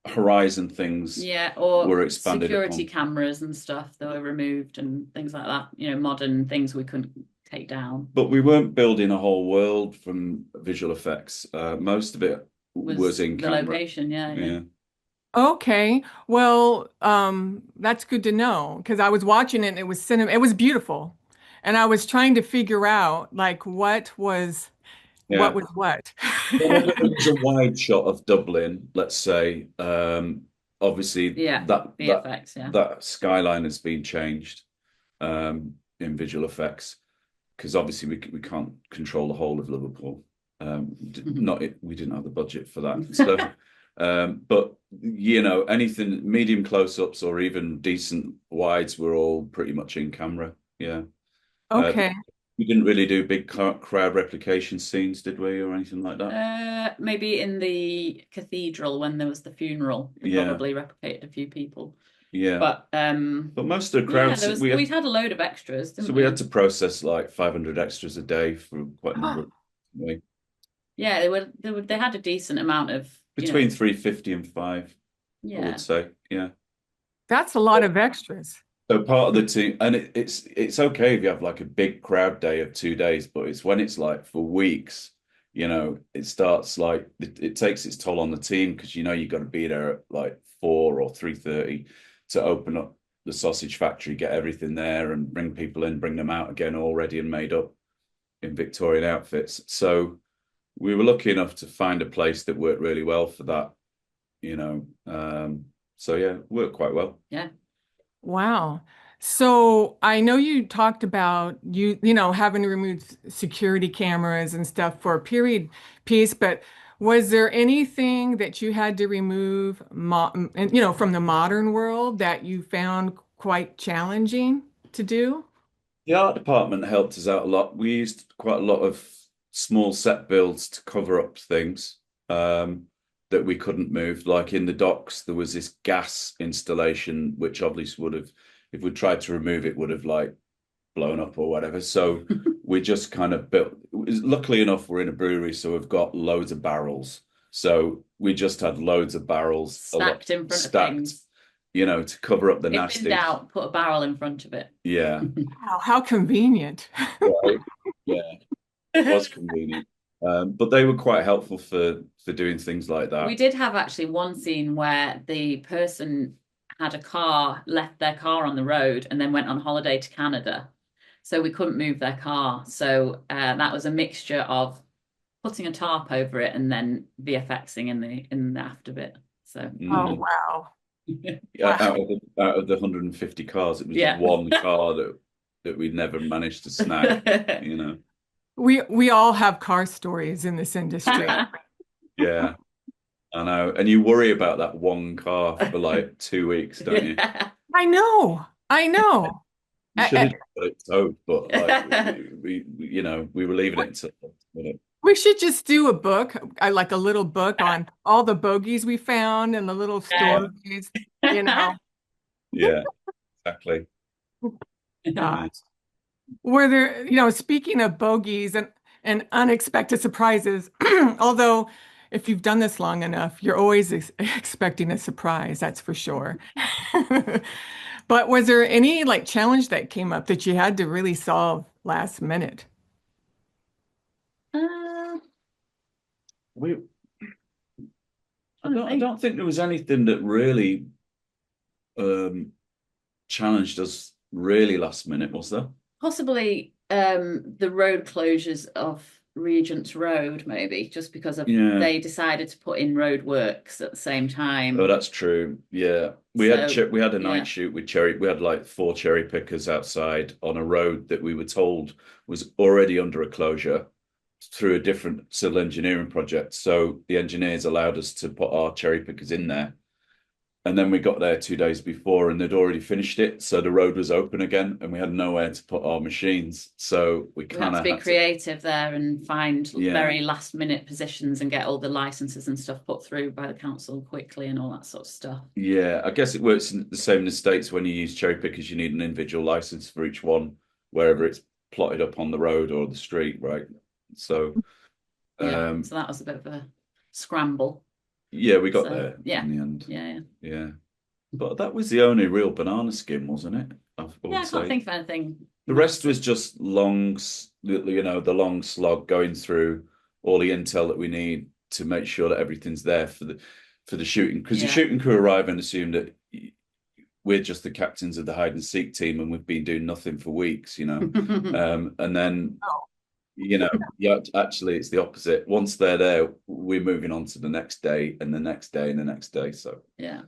horizon things Yeah, or were expanded security upon. cameras and stuff that were removed and things like that. Modern things we couldn't take down. But we weren't building a whole world from visual effects. Most of it was in The camera. location, yeah. Yeah. okay. Well, that's good to know because I was watching it and it was beautiful. And I was trying to figure out like what Yeah. was what. Whenever there was a wide shot of Dublin, let's say, obviously Yeah, that VFX, yeah. that skyline has been changed in visual effects because obviously we can't control the whole of Liverpool. We didn't have the budget for that. So, but anything medium close-ups or even decent wides were all pretty much in camera. Yeah. Okay. We didn't really do big crowd replication scenes, did we, or anything like that? Maybe in the cathedral when there was the funeral, we Yeah. probably replicated a few people. Yeah. But most of the crowds, we'd had a load of extras, didn't so we? we had to process like 500 extras a day for quite a number of Yeah, they had a decent amount of between 350 and 5, I yeah. would say. Yeah. That's a lot of extras. So part of the team, and it's okay if you have like a big crowd day of 2 days, but it's when it's like for weeks, it starts like it takes its toll on the team because you've got to be there at like 4 or 3:30 to open up the sausage factory, get everything there, and bring people in, bring them out again all ready and made up in Victorian outfits. So we were lucky enough to find a place that worked really well for that, so yeah, it worked quite well. Yeah. Wow. So I know you talked about having to remove security cameras and stuff for a period piece, but was there anything that you had to remove, from the modern world that you found quite challenging to do? The art department helped us out a lot. We used quite a lot of small set builds to cover up things that we couldn't move. Like in the docks, there was this gas installation, which obviously would have, if we tried to remove it, would have like blown up or whatever. So we just kind of built. Luckily enough, we're in a brewery, so we've got loads of barrels. So we just had loads of barrels Stacked in front of stacked, things. to cover up the If in nasties. doubt, put a barrel in front of it. Yeah. Wow, how convenient. Right. Yeah, it was convenient. But they were quite helpful for doing things like that. We did have actually one scene where the person had left their car on the road and then went on holiday to Canada. So we couldn't move their car. So that was a mixture of putting a tarp over it and then VFXing in the after bit. So Oh, wow. Out of the 150 cars, it was Yeah. one car that we'd never managed to snag, We all have car stories in this industry. Yeah, I know. And you worry about that one car for like 2 weeks, don't you? I know. You should have got it towed, but like we were leaving it until We should just do a book, like a little book on all the bogeys we found and the little stories, Yeah, exactly. God. Were there, speaking of bogeys and unexpected surprises, although if you've done this long enough, you're always expecting a surprise, that's for sure. But was there any like challenge that came up that you had to really solve last minute? I don't think there was anything that really challenged us really last minute, was there? Possibly the road closures of Regent's Road, maybe, just because they decided to put in road works at the same time. Oh, that's true. Yeah. We had a night shoot with we had like 4 cherry pickers outside on a road that we were told was already under a closure through a different civil engineering project. So the engineers allowed us to put our cherry pickers in there. And then we got there 2 days before and they'd already finished it. So the road was open again and we had nowhere to put our machines. So we kind of had to be creative there and find very last minute positions and get all the licenses and stuff put through by the council quickly and all that sort of stuff. Yeah, I guess it works the same in the States. When you use cherry pickers, you need an individual license for each one, wherever it's plotted up on the road or the street, right? So, so that was a bit of a scramble. Yeah, we got there in the end. Yeah. But that was the only real banana skin, wasn't it? I can't think of anything. The rest was just the long slog going through all the intel that we need to make sure that everything's there for the shooting. Because the shooting crew arrive and assume that we're just the captains of the hide and seek team and we've been doing nothing for weeks, and then. Actually, it's the opposite. Once they're there, we're moving on to the next day and the next day and the next day. So yeah,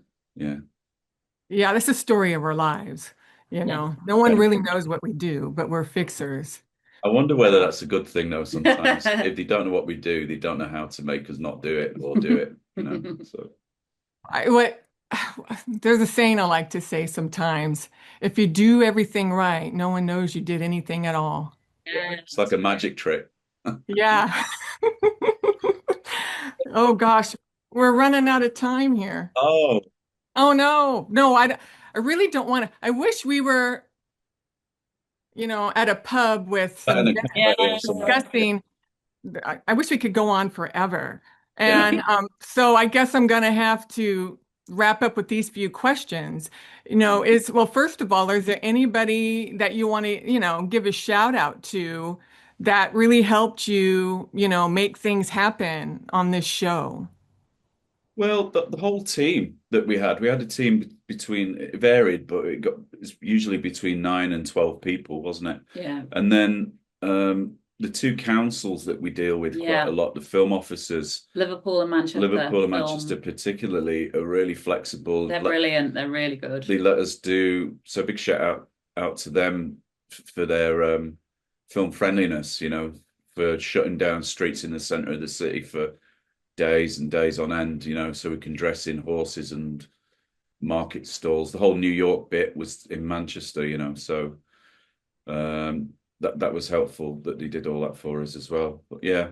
that's the story of our lives. No one really knows what we do, but we're fixers. I wonder whether that's a good thing, though. Sometimes, if they don't know what we do, they don't know how to make us not do it or do it. So, there's a saying I like to say sometimes: if you do everything right, no one knows you did anything at all. It's like a magic trick. Yeah. Oh gosh, we're running out of time here. Oh no, I really don't want to. I wish we were, at a pub with some discussing. I wish we could go on forever. And so I guess I'm going to have to wrap up with these few questions. First of all, is there anybody that you want to, give a shout out to that really helped you, make things happen on this show? Well, the whole team that we had a team it varied, but it's usually between 9 and 12 people, wasn't it? Yeah. And then, the two councils that we deal with quite Yeah. a lot, the film officers, Liverpool and Manchester. Liverpool and film. Manchester particularly, are really flexible. They're brilliant. They're really good. They let us do, so big shout out to them for their film friendliness, for shutting down streets in the center of the city for days and days on end, so we can dress in horses and market stalls. The whole New York bit was in Manchester, so that was helpful that they did all that for us as well. But yeah.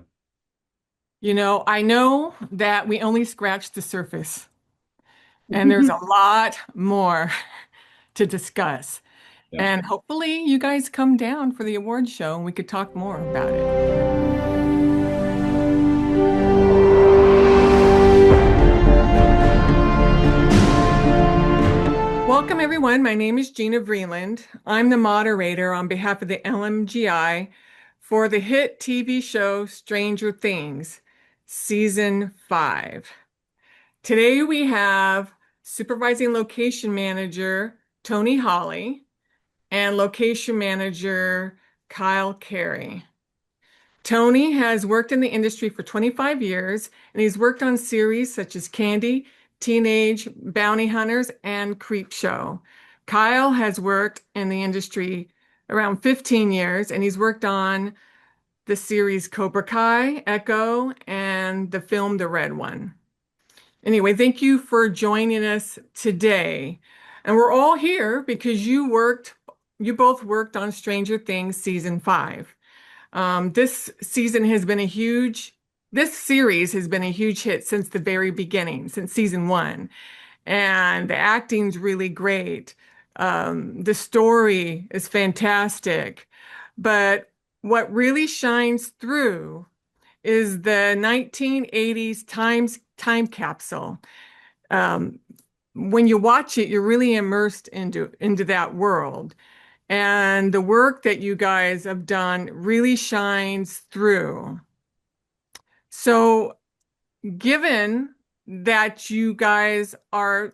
I know that we only scratched the surface, and there's a lot more to discuss. Yeah. And hopefully you guys come down for the award show and we could talk more about it. Welcome, everyone. My name is Gina Vreeland. I'm the moderator on behalf of the LMGI for the hit TV show Stranger Things, Season 5. Today we have Supervising Location Manager Tony Hawley and Location Manager Kyle Carey. Tony has worked in the industry for 25 years, and he's worked on series such as Candy, Teenage Bounty Hunters, and Creepshow. Kyle has worked in the industry around 15 years, and he's worked on the series Cobra Kai, Echo, and the film The Red One. Anyway, thank you for joining us today. And we're all here because you both worked on Stranger Things Season 5. This series has been a huge hit since the very beginning, since Season 1. And the acting's really great. The story is fantastic. But what really shines through is the 1980s time capsule. When you watch it, you're really immersed into that world. And the work that you guys have done really shines through. So, given that you guys are,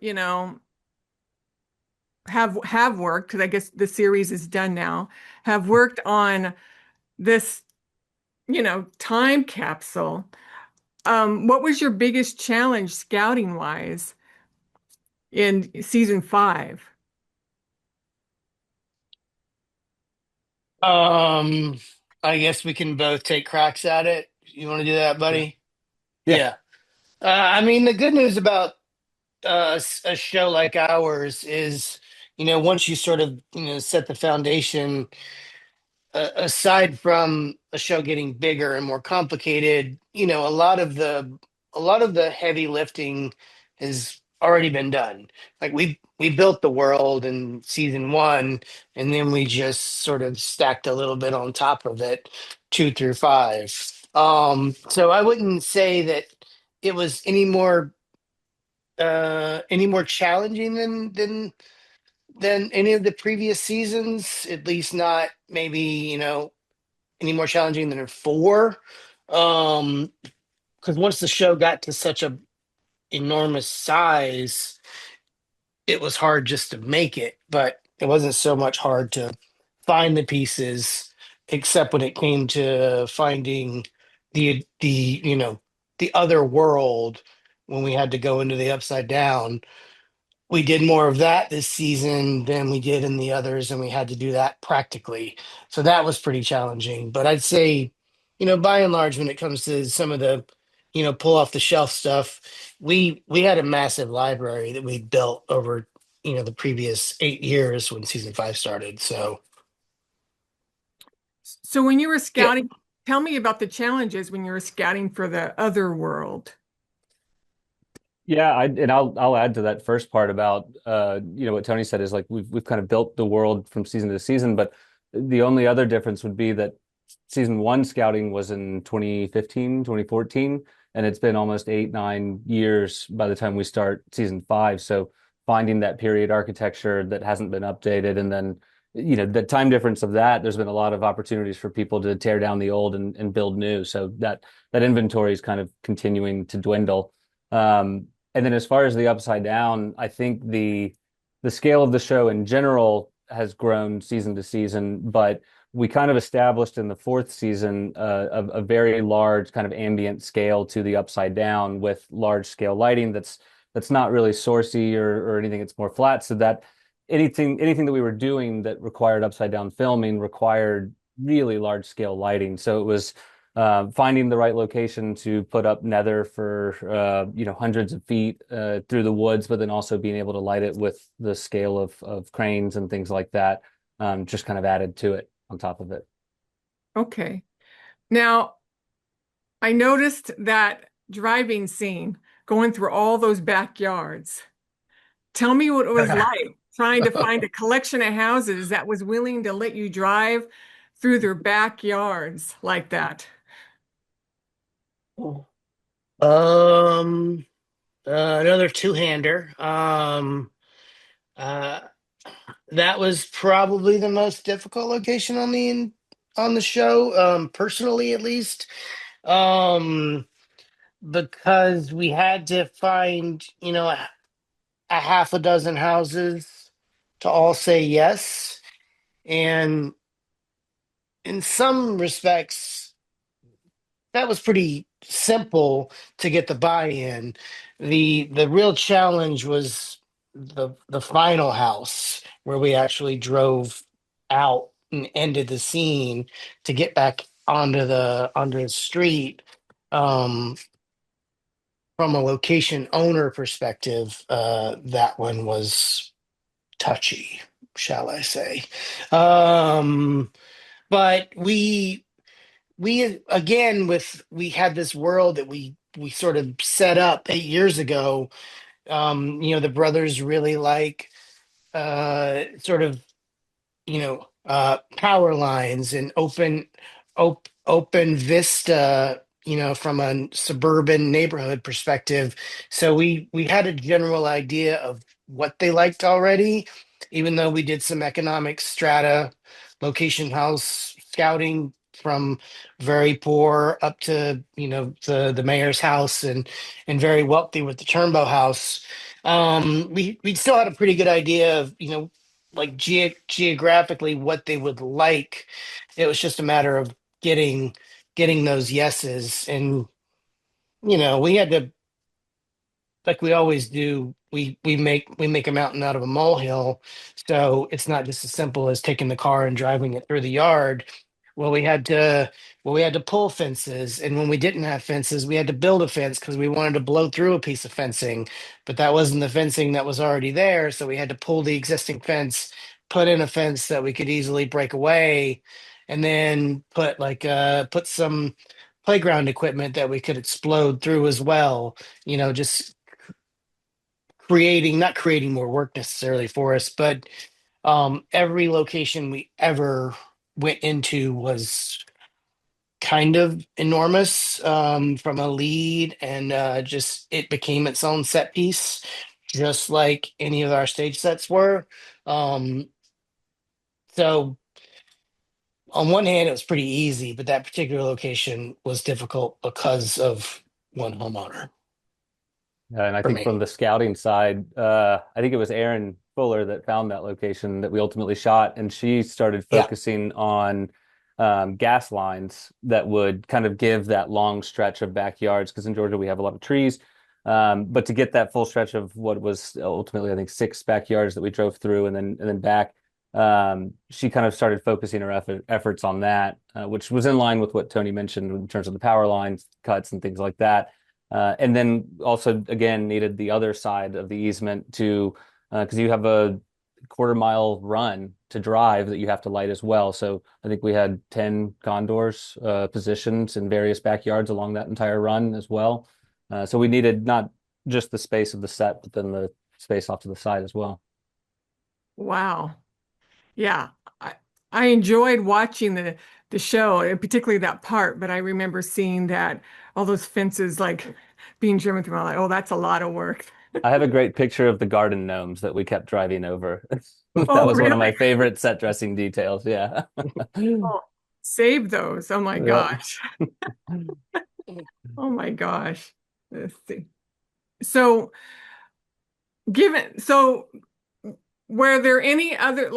have worked, because I guess the series is done now, have worked on this, time capsule, what was your biggest challenge scouting wise in Season 5? I guess we can both take cracks at it. You want to do that, buddy? Yeah. I mean, the good news about a show like ours is, once you sort of, set the foundation, aside from a show getting bigger and more complicated, a lot of the heavy lifting has already been done. Like we built the world in Season 1, and then we just sort of stacked a little bit on top of it, 2 through 5. So I wouldn't say that it was any more challenging than any of the previous seasons, at least not maybe, any more challenging than in 4. Because once the show got to such a enormous size, it was hard just to make it, but it wasn't so much hard to find the pieces, except when it came to finding the other world when we had to go into the upside down. We did more of that this season than we did in the others, and we had to do that practically. So that was pretty challenging. But I'd say, by and large, when it comes to some of the, pull off the shelf stuff, we had a massive library that we built over, the previous 8 years when Season 5 started. So When you were scouting, tell me about the challenges when you were scouting for the other world. Yeah, I'll add to that first part about what Tony said is like we've kind of built the world from season to season, but the only other difference would be that Season 1 scouting was in 2015, 2014, and it's been almost 8-9 years by the time we start Season 5. So finding that period architecture that hasn't been updated, and then the time difference of that, there's been a lot of opportunities for people to tear down the old and build new. So that inventory is kind of continuing to dwindle. And then as far as the upside down, I think the scale of the show in general has grown season to season, but we kind of established in the fourth season a very large kind of ambient scale to the upside down with large scale lighting that's not really sourcey or anything. It's more flat, so that anything that we were doing that required upside down filming required really large scale lighting. So it was finding the right location to put up nether for hundreds of feet through the woods, but then also being able to light it with the scale of cranes and things like that, just kind of added to it on top of it. Okay. Now, I noticed that driving scene going through all those backyards. Tell me what it was like trying to find a collection of houses that was willing to let you drive through their backyards like that. Another two-hander. Uh, that was probably the most difficult location on the show, personally at least. Because we had to find, a half a dozen houses to all say yes. And in some respects, that was pretty simple to get the buy-in. The real challenge was the final house where we actually drove out and ended the scene to get back onto the street. Um, from a location owner perspective, that one was touchy, shall I say. But we again we had this world that we sort of set up 8 years ago. The brothers really like sort of power lines and open vista, from a suburban neighborhood perspective. So we had a general idea of what they liked already, even though we did some economic strata location house scouting from very poor up to the mayor's house and very wealthy with the Turnbow house. We still had a pretty good idea of like geographically what they would like. It was just a matter of getting those yeses. And we had to, like we always do, we make a mountain out of a molehill. So it's not just as simple as taking the car and driving it through the yard. Well, we had to pull fences, and when we didn't have fences, we had to build a fence because we wanted to blow through a piece of fencing, but that wasn't the fencing that was already there. So we had to pull the existing fence, put in a fence that we could easily break away, and then put some playground equipment that we could explode through as well. Just not creating more work necessarily for us, but every location we ever went into was kind of enormous, from a lead, and just it became its own set piece, just like any of our stage sets were. Um, so on one hand, it was pretty easy, but that particular location was difficult because of one homeowner And I for think from me. the scouting side, I think it was Erin Fuller that found that location that we ultimately shot, and she started Yeah. focusing on gas lines that would kind of give that long stretch of backyards. Because in Georgia we have a lot of trees, but to get that full stretch of what was ultimately, I think, 6 backyards that we drove through and then back, she kind of started focusing her efforts on that, which was in line with what Tony mentioned in terms of the power lines cuts and things like that. And then also, again, needed the other side of the easement to, because you have a quarter-mile run to drive that you have to light as well. So I think we had 10 condors positioned in various backyards along that entire run as well. So we needed not just the space of the set, but then the space off to the side as well. Wow. Yeah. I, I enjoyed watching the show, and particularly that part, but I remember seeing that all those fences like being driven through. I'm like, oh, that's a lot of work. I have a great picture of the garden gnomes that we kept driving over. That Oh, was one of really? my favorite set dressing details. Yeah. Oh, save those. Oh my Yeah. gosh. Oh my gosh. Let's see. So, given so were there any other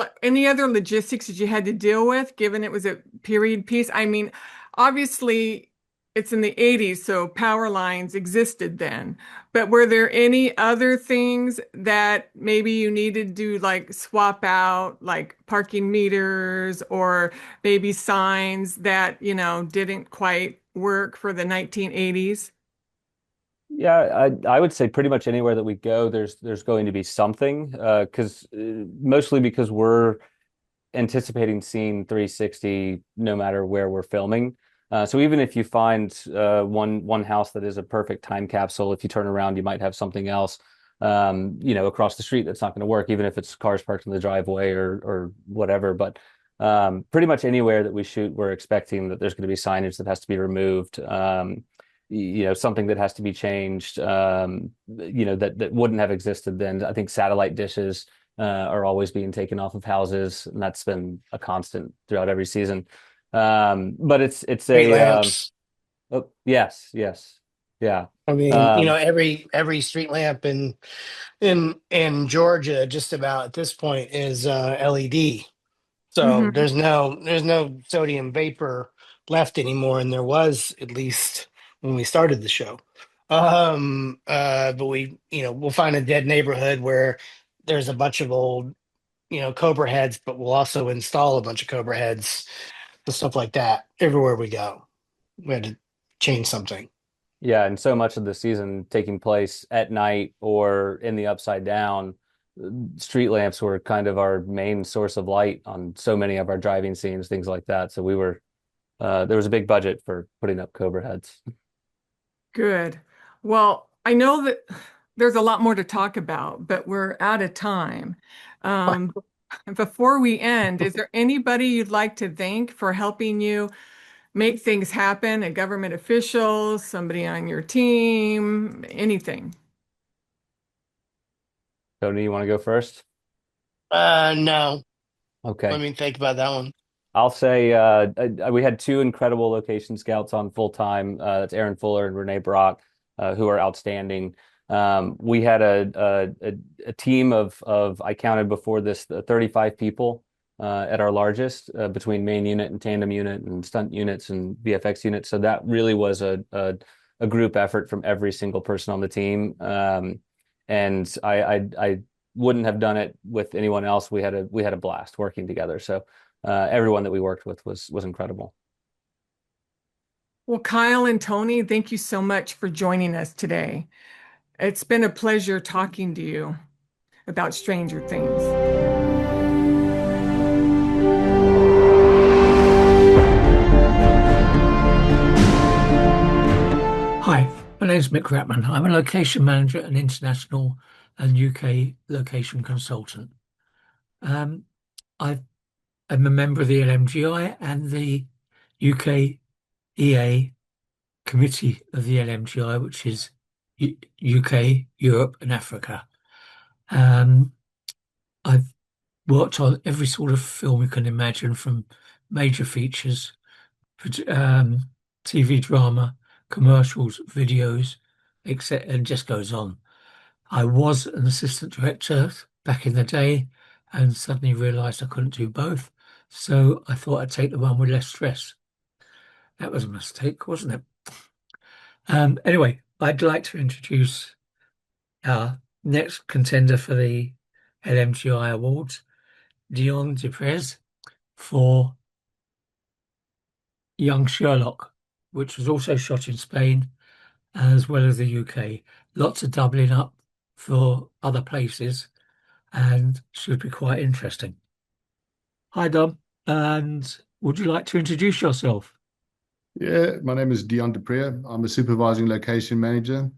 logistics that you had to deal with, given it was a period piece? I mean, obviously it's in the 80s, so power lines existed then. But were there any other things that maybe you needed to like swap out, like parking meters or maybe signs that, didn't quite work for the 1980s? Yeah, I would say pretty much anywhere that we go, there's going to be something, because mostly because we're anticipating seeing 360 no matter where we're filming. So even if you find one house that is a perfect time capsule, if you turn around, you might have something else, across the street that's not going to work, even if it's cars parked in the driveway or whatever. But pretty much anywhere that we shoot, we're expecting that there's going to be signage that has to be removed. Something that has to be changed, that wouldn't have existed then. I think satellite dishes are always being taken off of houses, and that's been a constant throughout every season. But it's Street a lamps. oh, yes, yeah. I mean, Um, every street lamp in Georgia just about at this point is LED. So Hmm. there's no sodium vapor left anymore, and there was at least when we started the show. But we'll find a dead neighborhood where there's a bunch of old, Cobra heads, but we'll also install a bunch of Cobra heads and stuff like that everywhere we go. We had to change something. yeah, and so much of the season taking place at night or in the upside down, street lamps were kind of our main source of light on so many of our driving scenes, things like that. So there was a big budget for putting up Cobra heads. Good. Well, I know that there's a lot more to talk about, but we're out of time. Um, Before we end, is there anybody you'd like to thank for helping you make things happen? A government official, somebody on your team, anything? Tony, you want to go first? No. Let Okay. me think about that one. I'll say we had two incredible location scouts on full time. That's Aaron Fuller and Renee Brock, who are outstanding. We had a team of I counted before this 35 people at our largest, between main unit and tandem unit and stunt units and VFX units. So that really was a group effort from every single person on the team. And I wouldn't have done it with anyone else. We had a blast working together. So everyone that we worked with was incredible. Well, Kyle and Tony, thank you so much for joining us today. It's been a pleasure talking to you about Stranger Things. Hi, my name is Mick Ratman. I'm a location manager and international and UK location consultant. Um, I'm a member of the LMGI and the UK EA committee of the LMGI, which is UK, Europe, and Africa. I've worked on every sort of film you can imagine, from major features, TV drama, commercials, videos, etc., and just goes on. I was an assistant director back in the day and suddenly realized I couldn't do both. So I thought I'd take the one with less stress. That was a mistake, wasn't it? Anyway, I'd like to introduce our next contender for the LMGI Awards, Dion Duprez, for Young Sherlock, which was also shot in Spain as well as the UK. Lots of doubling up for other places and should be quite interesting. Hi, Dom, and would you like to introduce yourself? Yeah, my name is Dion Dupre. I'm a supervising location manager,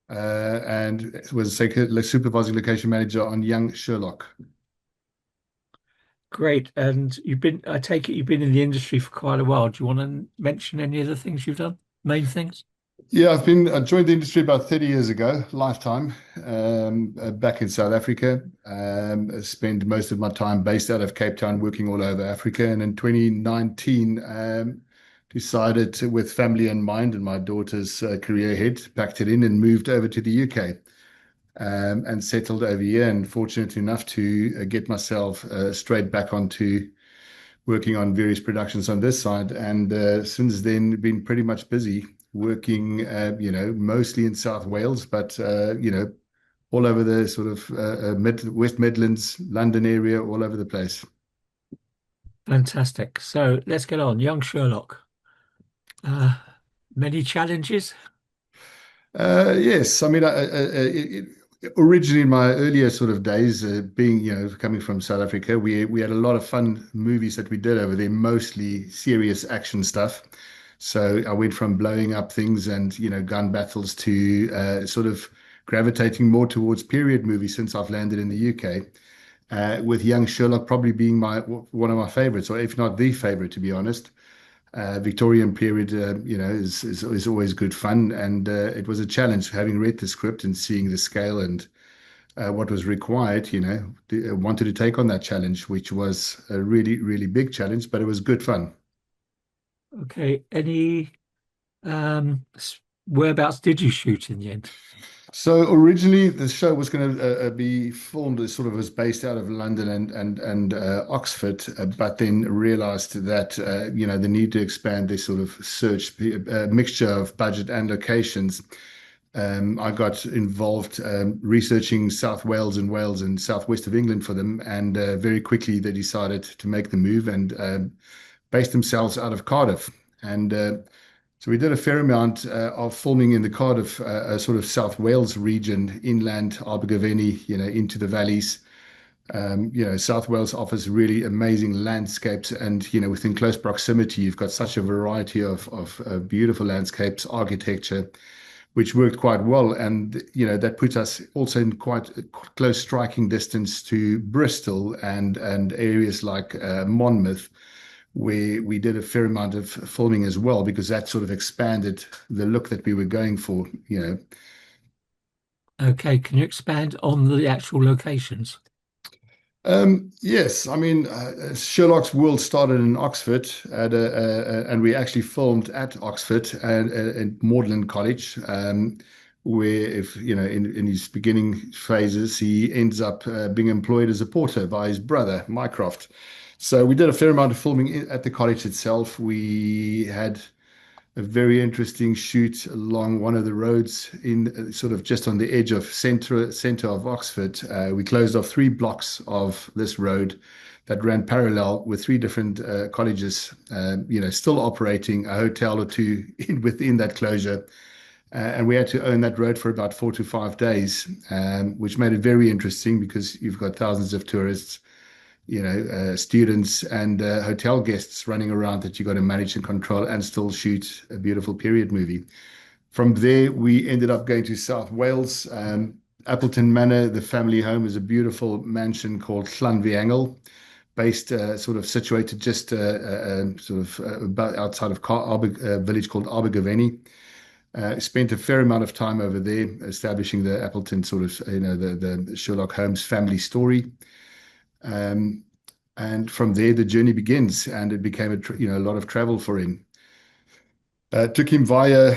and was a supervising location manager on Young Sherlock. Great. And I take it you've been in the industry for quite a while. Do you want to mention any of the things you've done? Main things? Yeah, I joined the industry about 30 years ago, lifetime, back in South Africa. I spent most of my time based out of Cape Town, working all over Africa. And in 2019, decided to, with family in mind and my daughter's career ahead, packed it in and moved over to the UK. and settled over here, and fortunate enough to get myself straight back onto working on various productions on this side. And since then, been pretty much busy working, mostly in South Wales, but all over the sort of West Midlands, London area, all over the place. Fantastic. So let's get on. Young Sherlock. Uh, Many challenges. Yes, I mean, originally in my earlier sort of days, being coming from South Africa, we had a lot of fun movies that we did over there, mostly serious action stuff. So I went from blowing up things and gun battles to sort of gravitating more towards period movies since I've landed in the UK. With Young Sherlock probably being my one of my favorites, or if not the favorite, to be honest. Victorian period, is always good fun, and it was a challenge having read the script and seeing the scale and what was required. Wanted to take on that challenge, which was a really, really big challenge, but it was good fun. Okay. Any whereabouts did you shoot in the end? So originally, the show was going to be filmed as sort of was based out of London and Oxford, but then realised that the need to expand this sort of search mixture of budget and locations. I got involved researching South Wales and southwest of England for them, and very quickly they decided to make the move and based themselves out of Cardiff. And so we did a fair amount of filming in the Cardiff, sort of South Wales region, inland, Abergavenny, into the valleys. South Wales offers really amazing landscapes, and within close proximity, you've got such a variety of beautiful landscapes, architecture, which worked quite well. And that puts us also in quite close striking distance to Bristol and areas like Monmouth, where we did a fair amount of filming as well, because that sort of expanded the look that we were going for. Okay. Can you expand on the actual locations? Yes, I mean, Sherlock's world started in Oxford and we actually filmed at Oxford and Magdalen College, where if in his beginning phases he ends up being employed as a porter by his brother Mycroft. So we did a fair amount of filming at the college itself. We had a very interesting shoot along one of the roads in sort of just on the edge of center of Oxford. We closed off 3 blocks of this road that ran parallel with 3 different colleges, still operating a hotel or two within that closure. And we had to own that road for about 4 to 5 days, which made it very interesting because you've got thousands of tourists, students and hotel guests running around that you got to manage and control and still shoot a beautiful period movie. From there, we ended up going to South Wales. Appleton Manor, the family home, is a beautiful mansion called Llanfihangel, based sort of situated just about outside of a village called Abergavenny. Spent a fair amount of time over there establishing the Appleton sort of, the Sherlock Holmes family story. And from there, the journey begins, and it became a lot of travel for him. Took him via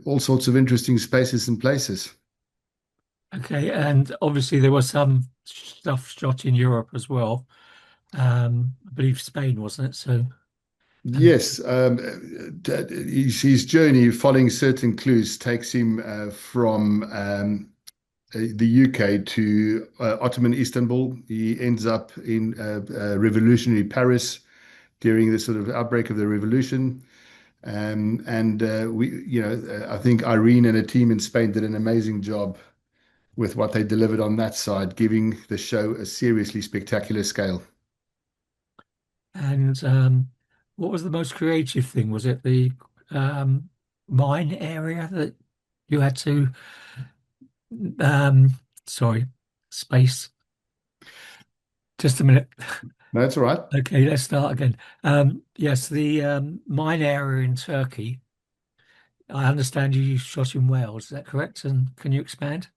all sorts of interesting spaces and places. Okay. And obviously there was some stuff shot in Europe as well. I believe Spain, wasn't it? So, Yes, his journey, following certain clues, takes him from the UK to Ottoman Istanbul. He ends up in revolutionary Paris during the sort of outbreak of the revolution. I think Irene and her team in Spain did an amazing job with what they delivered on that side, giving the show a seriously spectacular scale. and what was the most creative thing? Was it the um, mine area that you had to, um, sorry, space? Just a minute. No, that's all right. Okay, let's start again. Yes, the mine area in Turkey. I understand you shot in Wales. Is that correct? And can you expand?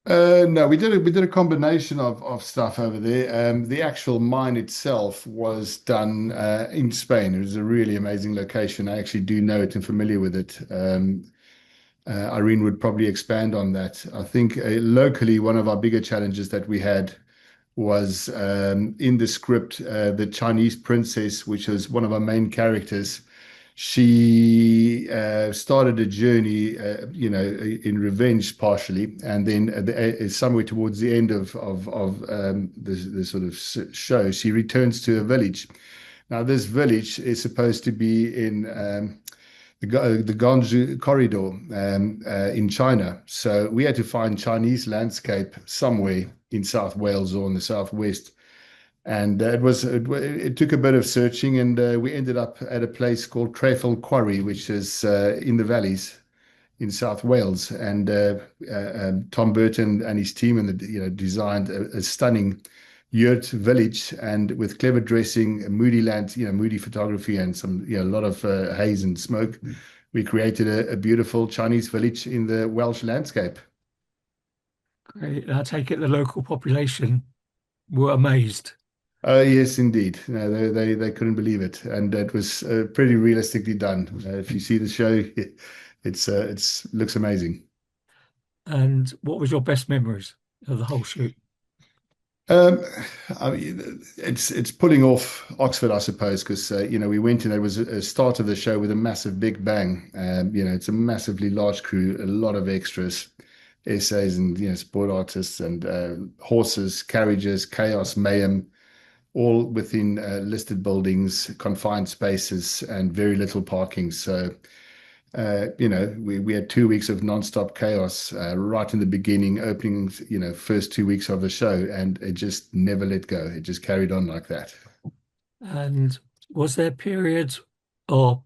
No, we did a combination of stuff over there. The actual mine itself was done in Spain. It was a really amazing location. I actually do know it and familiar with it. Irene would probably expand on that. I think locally, one of our bigger challenges that we had was in the script, the Chinese princess, which was one of our main characters. She started a journey, in revenge partially, and then somewhere towards the end of the sort of show, she returns to a village. Now, this village is supposed to be in the Ganju corridor in China. So we had to find Chinese landscape somewhere in South Wales or in the southwest. And it took a bit of searching, and we ended up at a place called Treffel Quarry, which is in the valleys in South Wales. And Tom Burton and his team designed a stunning yurt village, and with clever dressing, moody land, moody photography, and some a lot of haze and smoke, we created a beautiful Chinese village in the Welsh landscape. Great. I take it the local population were amazed. Oh yes, indeed. No, they couldn't believe it, and it was pretty realistically done. If you see the show, it's looks amazing. And what was your best memories of the whole shoot? I mean, it's pulling off Oxford, I suppose, because we went in. There was a start of the show with a massive big bang. It's a massively large crew, a lot of extras, essays, and sport artists, and horses, carriages, chaos, mayhem, all within listed buildings, confined spaces, and very little parking. So. We had 2 weeks of non-stop chaos right in the beginning, opening, first 2 weeks of the show, and it just never let go. It just carried on like that. And was there periods or,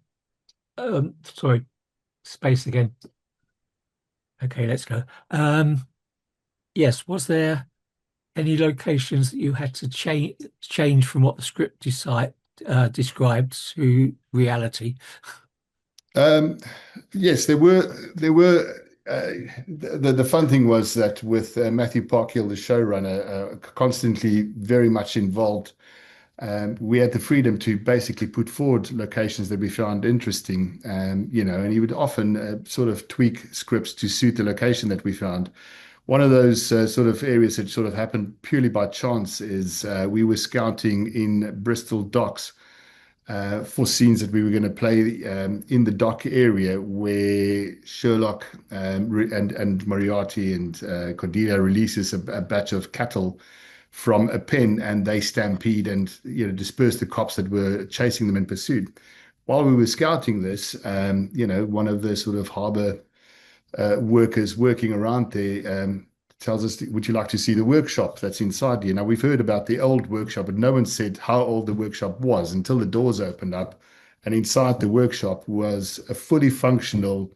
sorry, space again. Okay, let's go. Yes, was there any locations that you had to change from what the script described to reality? Yes, there were. The fun thing was that with Matthew Parkhill, the showrunner, constantly very much involved, we had the freedom to basically put forward locations that we found interesting, and he would often sort of tweak scripts to suit the location that we found. One of those sort of areas that sort of happened purely by chance is we were scouting in Bristol docks for scenes that we were going to play in the dock area where Sherlock and Moriarty and Cordelia releases a batch of cattle from a pen, and they stampede and disperse the cops that were chasing them in pursuit. While we were scouting this, one of the sort of harbour workers working around there tells us, would you like to see the workshop that's inside here? Now, we've heard about the old workshop, but no one said how old the workshop was until the doors opened up. And inside the workshop was a fully functional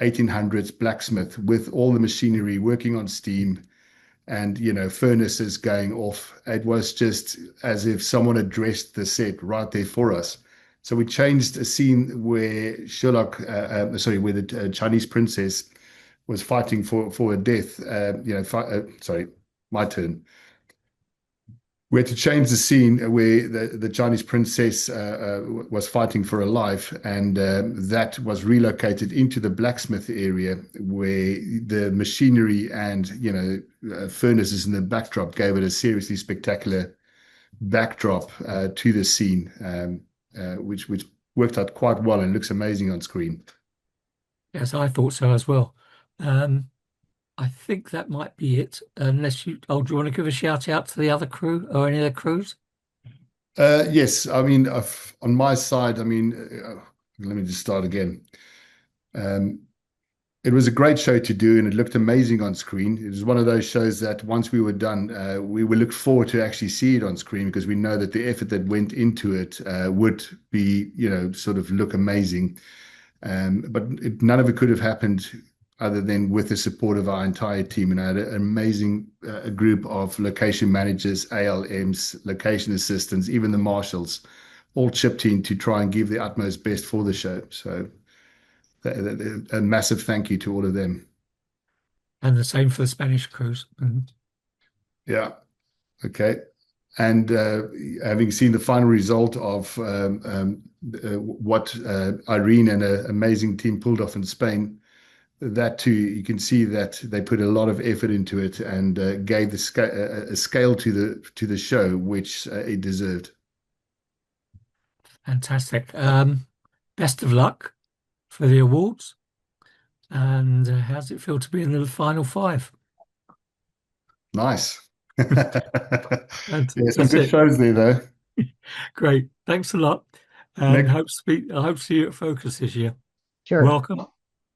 1800s blacksmith with all the machinery working on steam and, furnaces going off. It was just as if someone had dressed the set right there for us. So we changed a scene where where the Chinese princess was fighting for her death. Sorry, my turn. We had to change the scene where the Chinese princess was fighting for her life, and that was relocated into the blacksmith area where the machinery and furnaces in the backdrop gave it a seriously spectacular backdrop to the scene, which worked out quite well and looks amazing on screen. Yes, I thought so as well. I think that might be it. Unless do you want to give a shout out to the other crew or any of the crews? Yes, I mean, on my side, let me just start again. It was a great show to do, and it looked amazing on screen. It was one of those shows that once we were done, we would look forward to actually see it on screen, because we know that the effort that went into it would be, sort of look amazing. But none of it could have happened other than with the support of our entire team. And I had an amazing group of location managers, ALMs, location assistants, even the marshals, all chipped in to try and give the utmost best for the show. So a massive thank you to all of them. And the same for the Spanish crews. Yeah. Okay. And having seen the final result of what Irene and an amazing team pulled off in Spain, that too, you can see that they put a lot of effort into it and gave a scale to the show which it deserved. Fantastic. Best of luck for the awards. And how does it feel to be in the final five? Nice. And Yeah, some that's good it. shows there, though. Great. Thanks a lot. And Nick, I hope to see you at Focus this year. Sure. Welcome.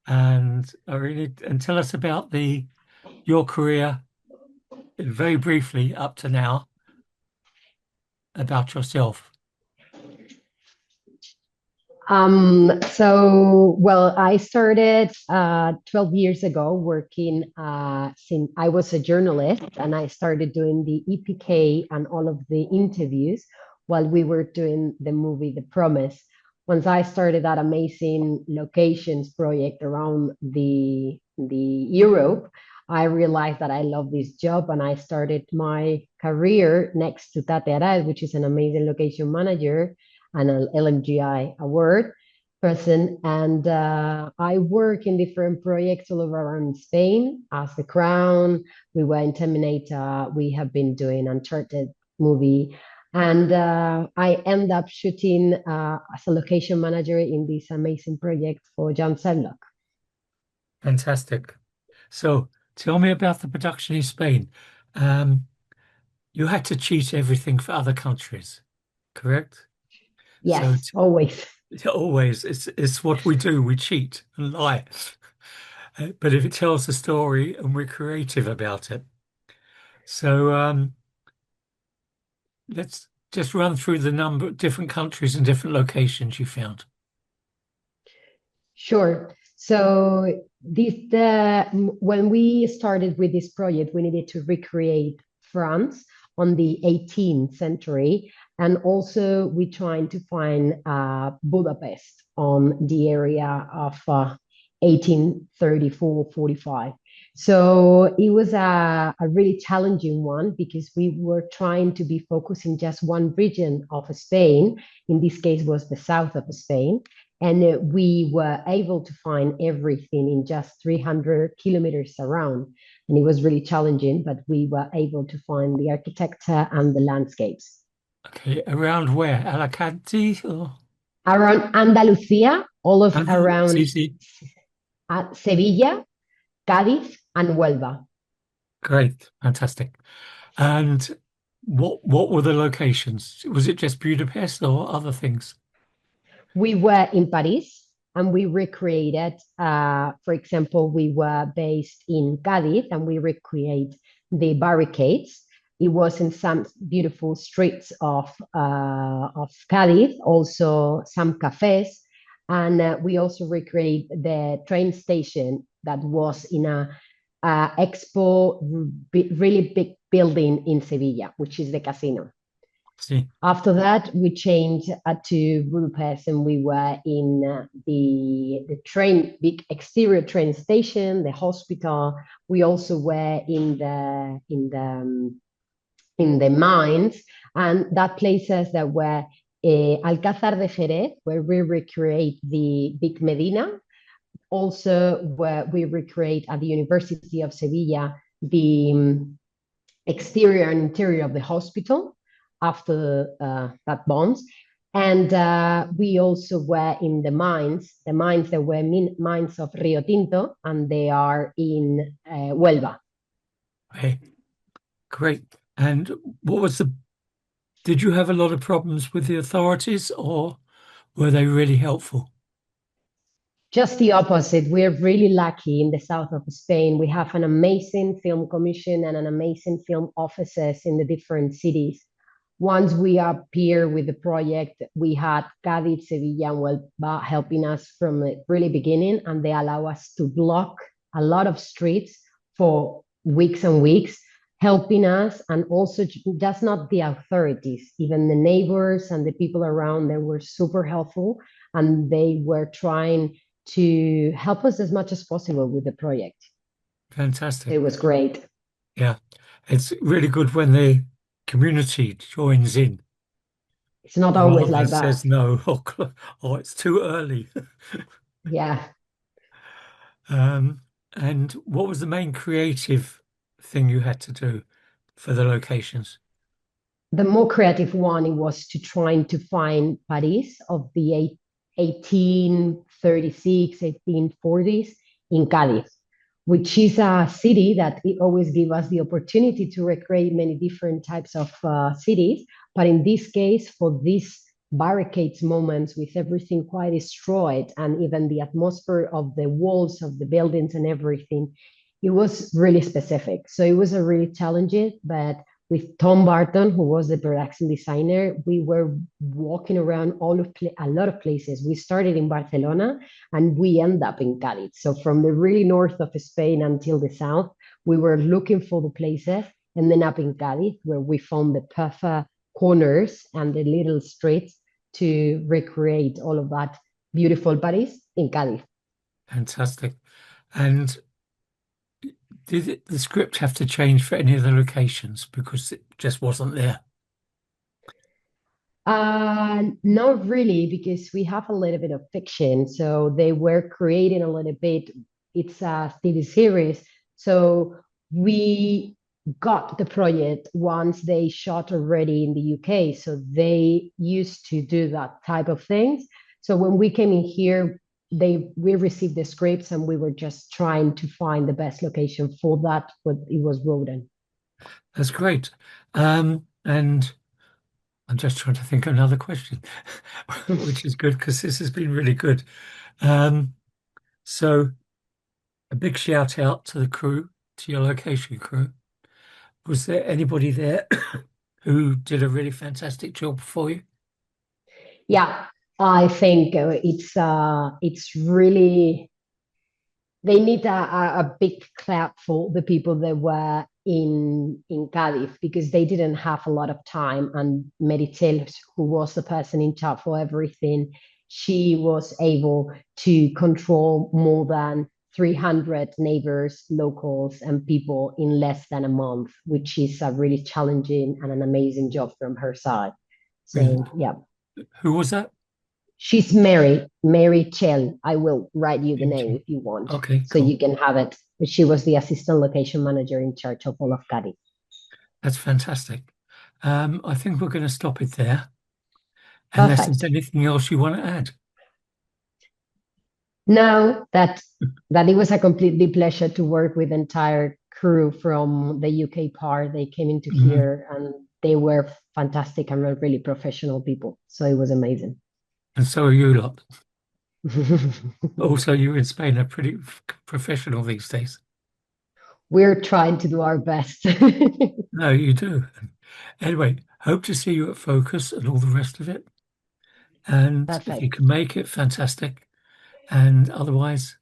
And tell us about your career very briefly up to now, about yourself. Well, I started 12 years ago working since I was a journalist, and I started doing the EPK and all of the interviews while we were doing the movie The Promise. Once I started that amazing locations project around the Europe, I realized that I love this job, and I started my career next to Tate Arad, which is an amazing location manager and an LMGI award person. And I work in different projects all over around Spain as The Crown. We were in Terminator. We have been doing Uncharted movie. And I end up shooting as a location manager in this amazing project for John Sedlock. Fantastic. So tell me about the production in Spain. You had to cheat everything for other countries, correct? Yes, always. Always. It's what we do. We cheat and lie. But if it tells the story and we're creative about it. So let's just run through the number of different countries and different locations you found. Sure. So when we started with this project, we needed to recreate France on the 18th century. And also we trying to find Budapest on the area of 1834, 45. So it was a really challenging one because we were trying to be focusing just one region of Spain. In this case was the south of Spain. And we were able to find everything in just 300 kilometers around. And it was really challenging, but we were able to find the architecture and the landscapes. Okay, around where? Alicante or? Around Andalusia, all of around Sevilla, Cádiz, and Huelva. Great, fantastic. And what were the locations? Was it just Budapest or other things? We were in Paris and we recreated, for example, we were based in Cádiz and we recreate the barricades. It was in some beautiful streets of Cádiz, also some cafes. And we also recreate the train station that was in a expo, really big building in Sevilla, which is the casino. See. After that, we changed to Budapest, and we were in the train, big exterior train station, the hospital. We also were in the mines, and that places that were Alcázar de Jerez, where we recreate the big Medina. Also, where we recreate at the University of Sevilla the exterior and interior of the hospital after that bombs. And we also were in the mines that were mines of Rio Tinto, and they are in Huelva. Okay, great. And did you have a lot of problems with the authorities, or were they really helpful? Just the opposite. We're really lucky in the south of Spain. We have an amazing film commission and an amazing film offices in the different cities. Once we appear with the project, we had Cádiz, Sevilla, and Huelva helping us from the really beginning, and they allow us to block a lot of streets for weeks and weeks, helping us, and also just not the authorities, even the neighbors and the people around, they were super helpful, and they were trying to help us as much as possible with the project. Fantastic. It was great. Yeah, it's really good when the community joins in. It's not always like that. Says no, or it's too early. Yeah. And what was the main creative thing you had to do for the locations? The more creative one, it was to trying to find Paris of the 1836, 1840s in Cadiz, which is a city that it always gives us the opportunity to recreate many different types of cities. But in this case, for these barricades moments with everything quite destroyed and even the atmosphere of the walls of the buildings and everything, it was really specific. So it was a really challenging, but with Tom Barton, who was the production designer, we were walking around a lot of places. We started in Barcelona and we end up in Cadiz. So from the really north of Spain until the south, we were looking for the places, and then up in Cadiz, where we found the perfect corners and the little streets to recreate all of that beautiful Paris in Cadiz. Fantastic. And did the script have to change for any of the locations because it just wasn't there? Not really, because we have a little bit of fiction. So they were creating a little bit. It's a TV series. So we got the project once they shot already in the UK. So they used to do that type of things. So when we came in here, we received the scripts and we were just trying to find the best location for that, what it was wrote in. That's great. And I'm just trying to think of another question, which is good because this has been really good. So a big shout out to the crew, to your location crew. Was there anybody there who did a really fantastic job for you? Yeah, I think it's really, they need a big clap for the people that were in Cadiz, because they didn't have a lot of time. And Merichel, who was the person in charge for everything, she was able to control more than 300 neighbors, locals, and people in less than a month, which is a really challenging and an amazing job from her side. So, yeah. Who was that? She's Mary Chell. I will write you the name if you want. Okay, so cool. you can have it. She was the assistant location manager in charge of all of Cadiz. That's fantastic. I think we're going to stop it there. Unless there's anything else you want to add. No, that it was a completely pleasure to work with the entire crew from the UK part. They came into here and they were fantastic and were really professional people. So it was amazing. And so are you lot. Also, you in Spain are pretty professional these days. We're trying to do our best. No, you do. Anyway, hope to see you at Focus and all the rest of it. And if you can make it, fantastic. And otherwise,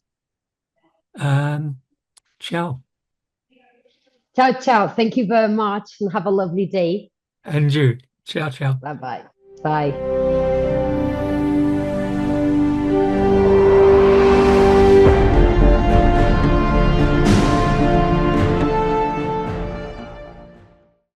ciao. Ciao, ciao. Thank you very much and have a lovely day. And you. Ciao, ciao. Bye-bye. Bye.